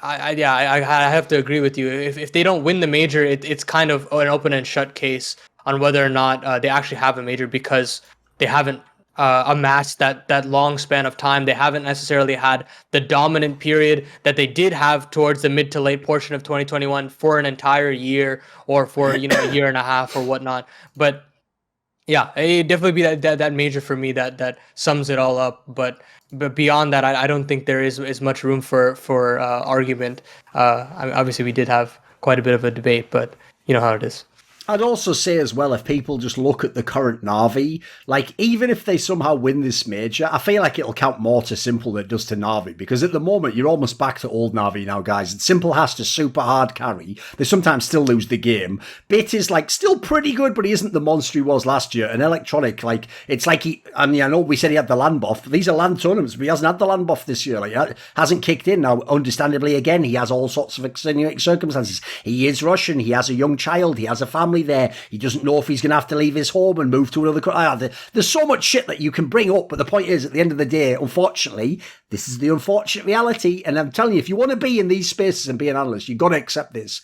I have to agree with you. If they don't win the major, it's kind of an open and shut case on whether or not they actually have a major, because they haven't amassed that long span of time. They haven't necessarily had the dominant period that they did have towards the mid to late portion of 2021 for an entire year, or for a year and a half or whatnot. But yeah, it'd definitely be that major for me that sums it all up. But beyond that, I don't think there is as much room for argument. Obviously, we did have quite a bit of a debate, but you know how it is. I'd also say as well, if people just look at the current NAVI, like, even if they somehow win this major, I feel like it'll count more to Simple than it does to NAVI, because at the moment, you're almost back to old NAVI now, guys. And Simple has to super hard carry. They sometimes still lose the game. Bit is, like, still pretty good, but he isn't the monster he was last year. And Electronic, like, it's like I know we said he had the land buff, but these are land tournaments, but he hasn't had the land buff this year. Like, he hasn't kicked in. Now, understandably, again, he has all sorts of extenuating circumstances. He is Russian. He has a young child. He has a family there. He doesn't know if he's going to have to leave his home and move to another country. There's so much shit that you can bring up, but the point is, at the end of the day, unfortunately, this is the unfortunate reality. And I'm telling you, if you want to be in these spaces and be an analyst, you've got to accept this.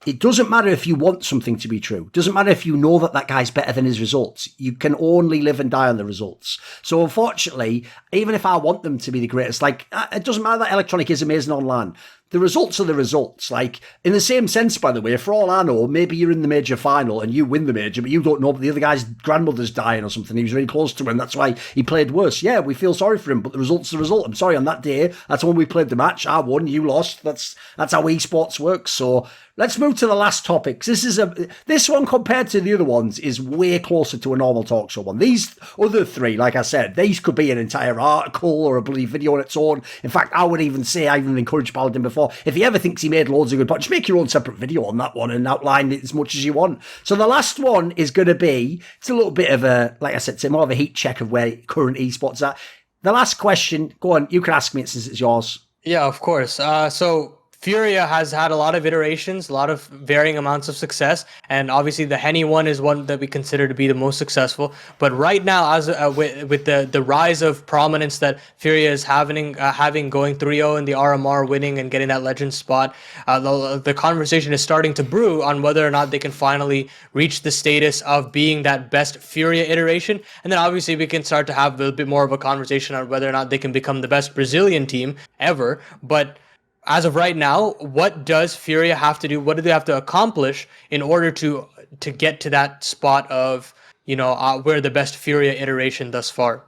It doesn't matter if you want something to be true. It doesn't matter if you know that guy's better than his results. You can only live and die on the results. So unfortunately, even if I want them to be the greatest, like, it doesn't matter that Electronic is amazing online. The results are the results. Like, in the same sense, by the way, for all I know, maybe you're in the major final and you win the major, but you don't know, but the other guy's grandmother's dying or something. He was really close to him. That's why he played worse. Yeah, we feel sorry for him, but the result's the result. I'm sorry, on that day, that's when we played the match. I won, you lost. That's how esports works. So let's move move to the last topic. This one compared to the other ones is way closer to a normal talk show one. These other three, like I said, these could be an entire article or a bloody video on its own. In fact, I would even say, I even encouraged Paladin before, if he ever thinks he made loads of good points, just make your own separate video on that one and outline it as much as you want. So the last one is going to be, it's a little bit of a, like I said, it's more of a heat check of where current esports are. The last question, go on, you can ask me it since it's yours. Yeah, of course. So Furia has had a lot of iterations, a lot of varying amounts of success, and obviously the Henny one is one that we consider to be the most successful. But right now, as with the rise of prominence that Furia is having going 3-0 in the RMR, winning and getting that legend spot, the conversation is starting to brew on whether or not they can finally reach the status of being that best Furia iteration. And then obviously we can start to have a little bit more of a conversation on whether or not they can become the best Brazilian team ever. But as of right now, what does Furia have to do? What do they have to accomplish in order to get to that spot of, we're the best Furia iteration thus far?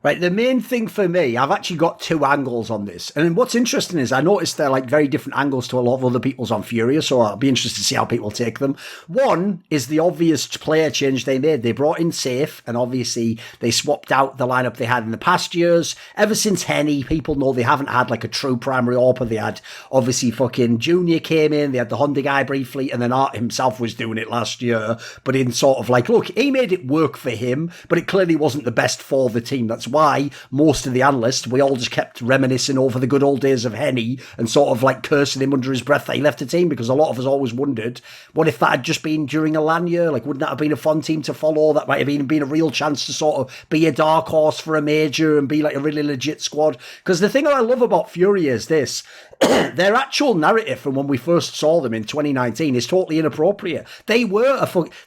Right, the main thing for me, I've actually got two angles on this. And what's interesting is I noticed they're like very different angles to a lot of other people's on Furia, so I'll be interested to see how people take them. One is the obvious player change they made. They brought in Safe, and obviously they swapped out the lineup they had in the past years. Ever since Henny, people know they haven't had like a true primary AWPer. They had, obviously, fucking Junior came in, they had the Honda guy briefly, and then Art himself was doing it last year. But in sort of like, look, he made it work for him, but it clearly wasn't the best for the team. That's why most of the analysts, we all just kept reminiscing over the good old days of Henny and sort of like cursing him under his breath that he left the team, because a lot of us always wondered, what if that had just been during a LAN year? Like, wouldn't that have been a fun team to follow? That might have been a real chance to sort of be a dark horse for a major and be like a really legit squad. Because the thing I love about Furia is this, their actual narrative from when we first saw them in 2019 is totally inappropriate. They were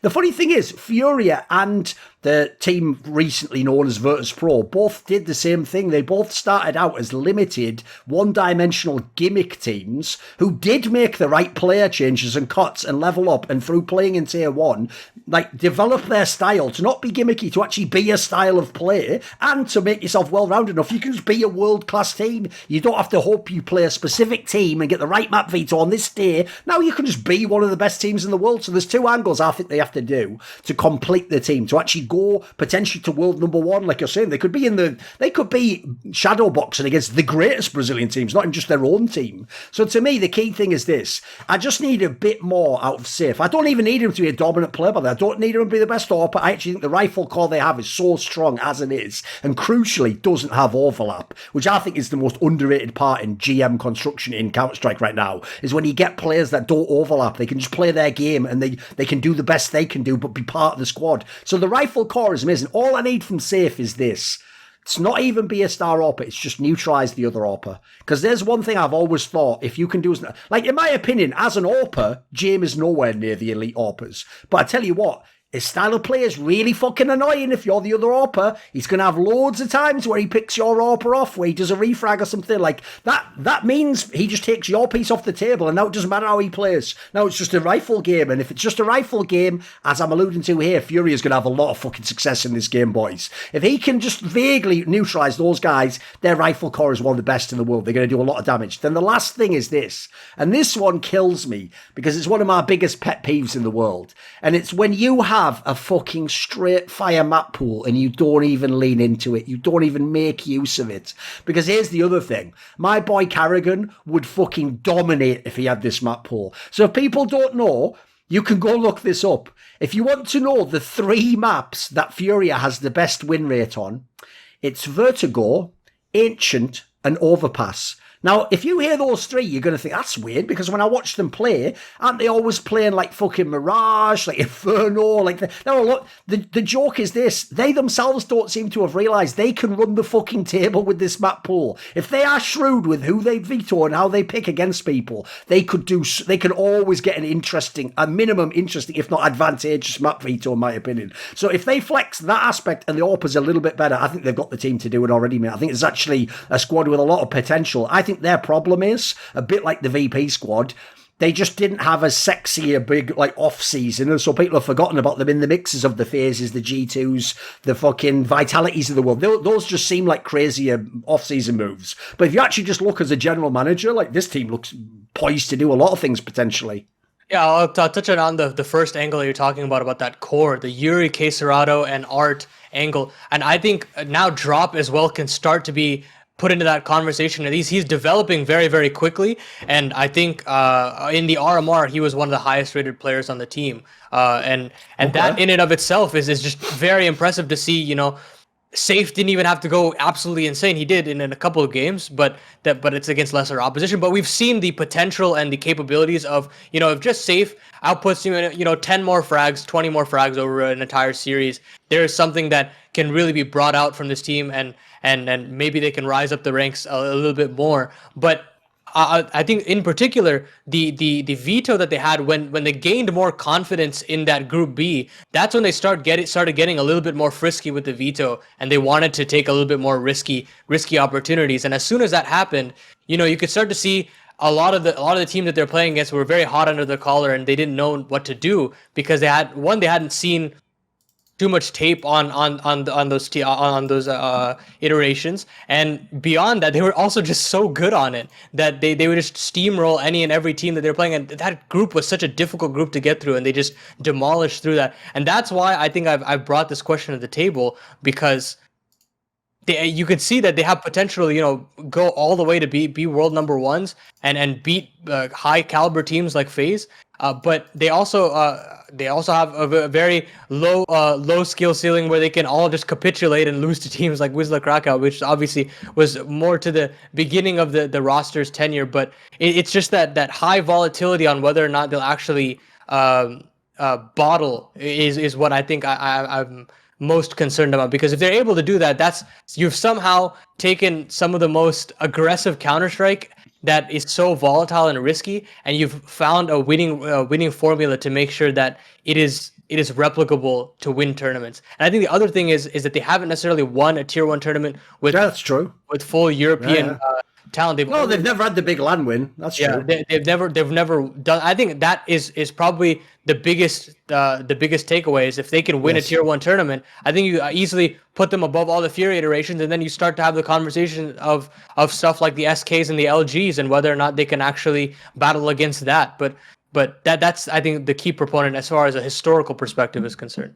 the funny thing is, Furia and the team recently known as Virtus Pro both did the same thing. They both started out as limited, one-dimensional gimmick teams who did make the right player changes and cuts and level up, and through playing in Tier 1, like, develop their style to not be gimmicky, to actually be a style of play, and to make yourself well-rounded enough. You can just be a world-class team. You don't have to hope you play a specific team and get the right map veto on this day. Now you can just be one of the best teams in the world. So there's two angles I think they have to do to complete the team, to actually go potentially to world number one. Like you're saying, they could be shadowboxing against the greatest Brazilian teams, not even just their own team. So to me, the key thing is this: I just need a bit more out of Safe. I don't even need him to be a dominant player, but I don't need him to be the best AWPer. I actually think the rifle core they have is so strong as it is, and crucially doesn't have overlap, which I think is the most underrated part in GM construction in Counter-Strike right now, is when you get players that don't overlap. They can just play their game and they can do the best they can do, but be part of the squad. So the rifle core is amazing. All I need from Safe is this: it's not even be a star AWPer, it's just neutralise the other AWPer. Because there's one thing I've always thought, if you can do, like, in my opinion, as an AWPer, Jame is nowhere near the elite AWPers. But I tell you what, his style of play is really fucking annoying if you're the other AWPer. He's going to have loads of times where he picks your AWPer off, where he does a refrag or something like that. That means he just takes your piece off the table, and now it doesn't matter how he plays. Now it's just a rifle game, and if it's just a rifle game, as I'm alluding to here, Fury is going to have a lot of fucking success in this game, boys. If he can just vaguely neutralise those guys, their rifle core is one of the best in the world. They're going to do a lot of damage. Then the last thing is this, and this one kills me because it's one of my biggest pet peeves in the world, and it's when you have a fucking straight fire map pool and you don't even lean into it. You don't even make use of it. Because here's the other thing. My boy Karrigan would fucking dominate if he had this map pool. So if people don't know, you can go look this up. If you want to know the 3 maps that Furia has the best win rate on, it's Vertigo, Ancient, and Overpass. Now, if you hear those 3, you're going to think, that's weird, because when I watch them play, aren't they always playing like fucking Mirage, like Inferno, like they're a lot. The joke is this: they themselves don't seem to have realised they can run the fucking table with this map pool. If they are shrewd with who they veto and how they pick against people, they can always get a minimum interesting, if not advantageous map veto, in my opinion. So if they flex that aspect and the AWPer's a little bit better, I think they've got the team to do it already, mate. I think it's actually a squad with a lot of potential. I think their problem is, a bit like the VP squad, they just didn't have as sexy a big, like, off-season, and so people have forgotten about them in the mixes of the phases, the G2s, the fucking Vitalities of the world. Those just seem like crazier off-season moves. But if you actually just look as a general manager, like, this team looks poised to do a lot of things, potentially. Yeah, I'll touch on the first angle that you're talking about that core, the Yuri, Cacerado, and Art angle. And I think now Drop as well can start to be put into that conversation. And he's developing very, very quickly. And I think in the RMR, he was one of the highest rated players on the team. And that in and of itself is just very impressive to see, you know. Safe didn't even have to go absolutely insane. He did in a couple of games, but it's against lesser opposition. But we've seen the potential and the capabilities of, you know, if just Safe outputs you know 10 more frags, 20 more frags over an entire series, there is something that can really be brought out from this team, and maybe they can rise up the ranks a little bit more. But I think in particular the veto that they had when they gained more confidence in that Group B, that's when they started getting a little bit more frisky with the veto, and they wanted to take a little bit more risky opportunities. And as soon as that happened, you know, you could start to see a lot of the teams that they're playing against were very hot under the collar, and they didn't know what to do because they hadn't seen too much tape on those iterations, and beyond that, they were also just so good on it that they would just steamroll any and every team that they're playing. And that group was such a difficult group to get through, and they just demolished through that. And that's why I think I've brought this question to the table, because you could see that they have potential, you know, go all the way to be world number ones and beat high caliber teams like FaZe. But they also have a very low skill ceiling where they can all just capitulate and lose to teams like Wisla Krakow, which obviously was more to the beginning of the roster's tenure. But it's just that high volatility on whether or not they'll actually bottle is what I think I'm most concerned about, because if they're able to do that, you've somehow taken some of the most aggressive Counter-Strike that is so volatile and risky, and you've found a winning formula to make sure that it is replicable to win tournaments. And I think the other thing is that they haven't necessarily won a tier 1 tournament with that's true, with full European talent. They've never had the big LAN win. That's true. They've never done. I think that is probably the biggest takeaway is if they can win a tier 1 tournament. I think you easily put them above all the Furia iterations, and then you start to have the conversation of stuff like the SKs and the LGs and whether or not they can actually battle against that. But that's I think the key proponent as far as a historical perspective is concerned.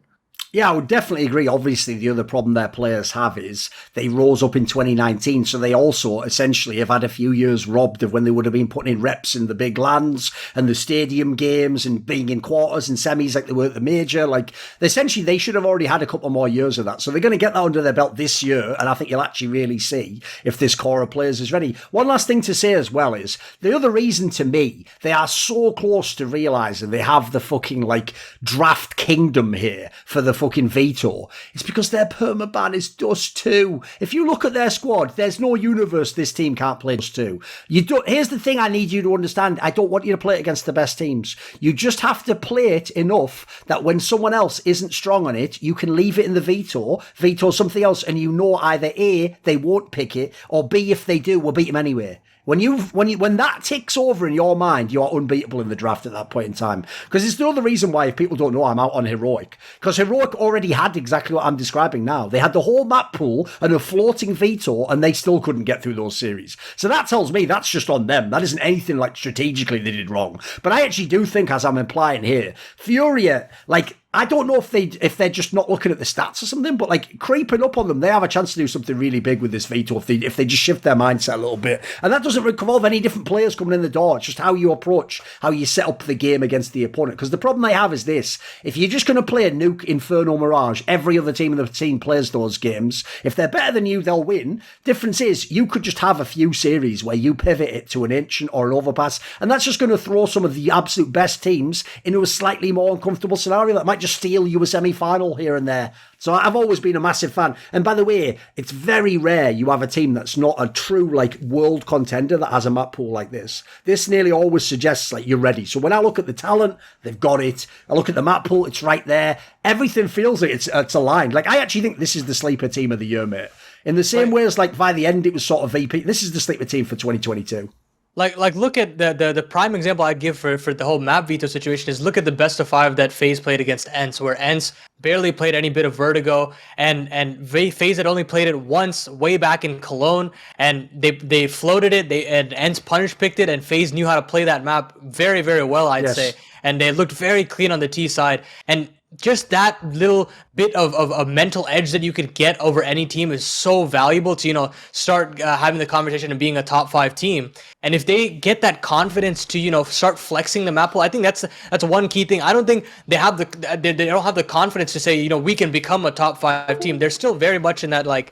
Yeah, I would definitely agree. Obviously, the other problem their players have is they rose up in 2019, so they also essentially have had a few years robbed of when they would have been putting in reps in the big lands and the stadium games and being in quarters and semis like they were at the major. Like, essentially, they should have already had a couple more years of that. So they're going to get that under their belt this year, and I think you'll actually really see if this core of players is ready. One last thing to say as well is, the other reason to me, they are so close to realising they have the fucking, like, draft kingdom here for the fucking veto. It's because their permaban is Dust 2. If you look at their squad, there's no universe this team can't play Dust 2. Here's the thing I need you to understand. I don't want you to play it against the best teams. You just have to play it enough that when someone else isn't strong on it, you can leave it in the veto something else, and you know either A, they won't pick it, or B, if they do, we'll beat them anyway. When that ticks over in your mind, you are unbeatable in the draft at that point in time. Because it's the other reason why, if people don't know, I'm out on Heroic. Because Heroic already had exactly what I'm describing now. They had the whole map pool and a floating veto, and they still couldn't get through those series. So that tells me that's just on them. That isn't anything like strategically they did wrong. But I actually do think, as I'm implying here, Furia, like, I don't know if they're just not looking at the stats or something, but like creeping up on them, they have a chance to do something really big with this veto if they just shift their mindset a little bit. And that doesn't involve any different players coming in the door. It's just how you approach, how you set up the game against the opponent. Because the problem they have is this: if you're just going to play a Nuke, Inferno, Mirage, every other team in the team plays those games. If they're better than you, they'll win. Difference is, you could just have a few series where you pivot it to an Ancient or an Overpass, and that's just going to throw some of the absolute best teams into a slightly more uncomfortable scenario that might just steal you a semi-final here and there. So I've always been a massive fan. And by the way, it's very rare you have a team that's not a true, like, world contender that has a map pool like this. This nearly always suggests, like, you're ready. So when I look at the talent, they've got it. I look at the map pool, it's right there. Everything feels like it's aligned. Like, I actually think this is the sleeper team of the year, mate. In the same way as, like, by the end, it was sort of VP. This is the sleeper team for 2022. Like look at the prime example I give for the whole map veto situation is look at the best of 5 that FaZe played against ENCE, where ENCE barely played any bit of Vertigo, and FaZe had only played it once way back in Cologne, and they floated it, and ENCE punish picked it, and FaZe knew how to play that map very, very well, I'd say, and they looked very clean on the T side, and just that little bit of a mental edge that you could get over any team is so valuable to, start having the conversation and being a top 5 team. And if they get that confidence to, start flexing the map pool, I think that's one key thing. I don't think they have they don't have the confidence to say, we can become a top 5 team. They're still very much in that, like,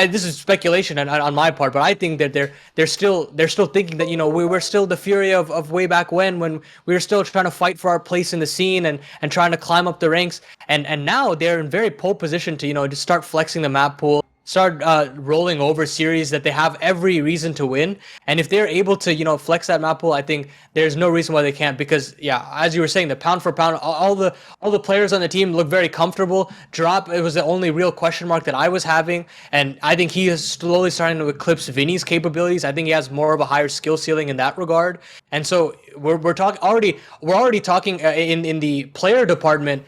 this is speculation on my part, but I think that they're still thinking that, we were still the Furia of way back when we were still trying to fight for our place in the scene and trying to climb up the ranks, and now they're in very pole position to, just start flexing the map pool, start rolling over series that they have every reason to win. And if they're able to, flex that map pool, I think there's no reason why they can't, because as you were saying, the pound for pound, all the players on the team look very comfortable. Drop, it was the only real question mark that I was having, and I think he is slowly starting to eclipse Vinny's capabilities. I think he has more of a higher skill ceiling in that regard. And so we're already talking in the player department,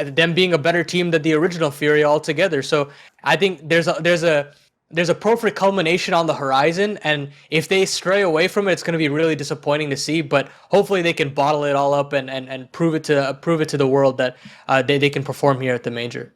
them being a better team than the original Furia altogether. So I think there's a perfect culmination on the horizon, and if they stray away from it, it's going to be really disappointing to see. But hopefully they can bottle it all up and prove it to the world that they can perform here at the major.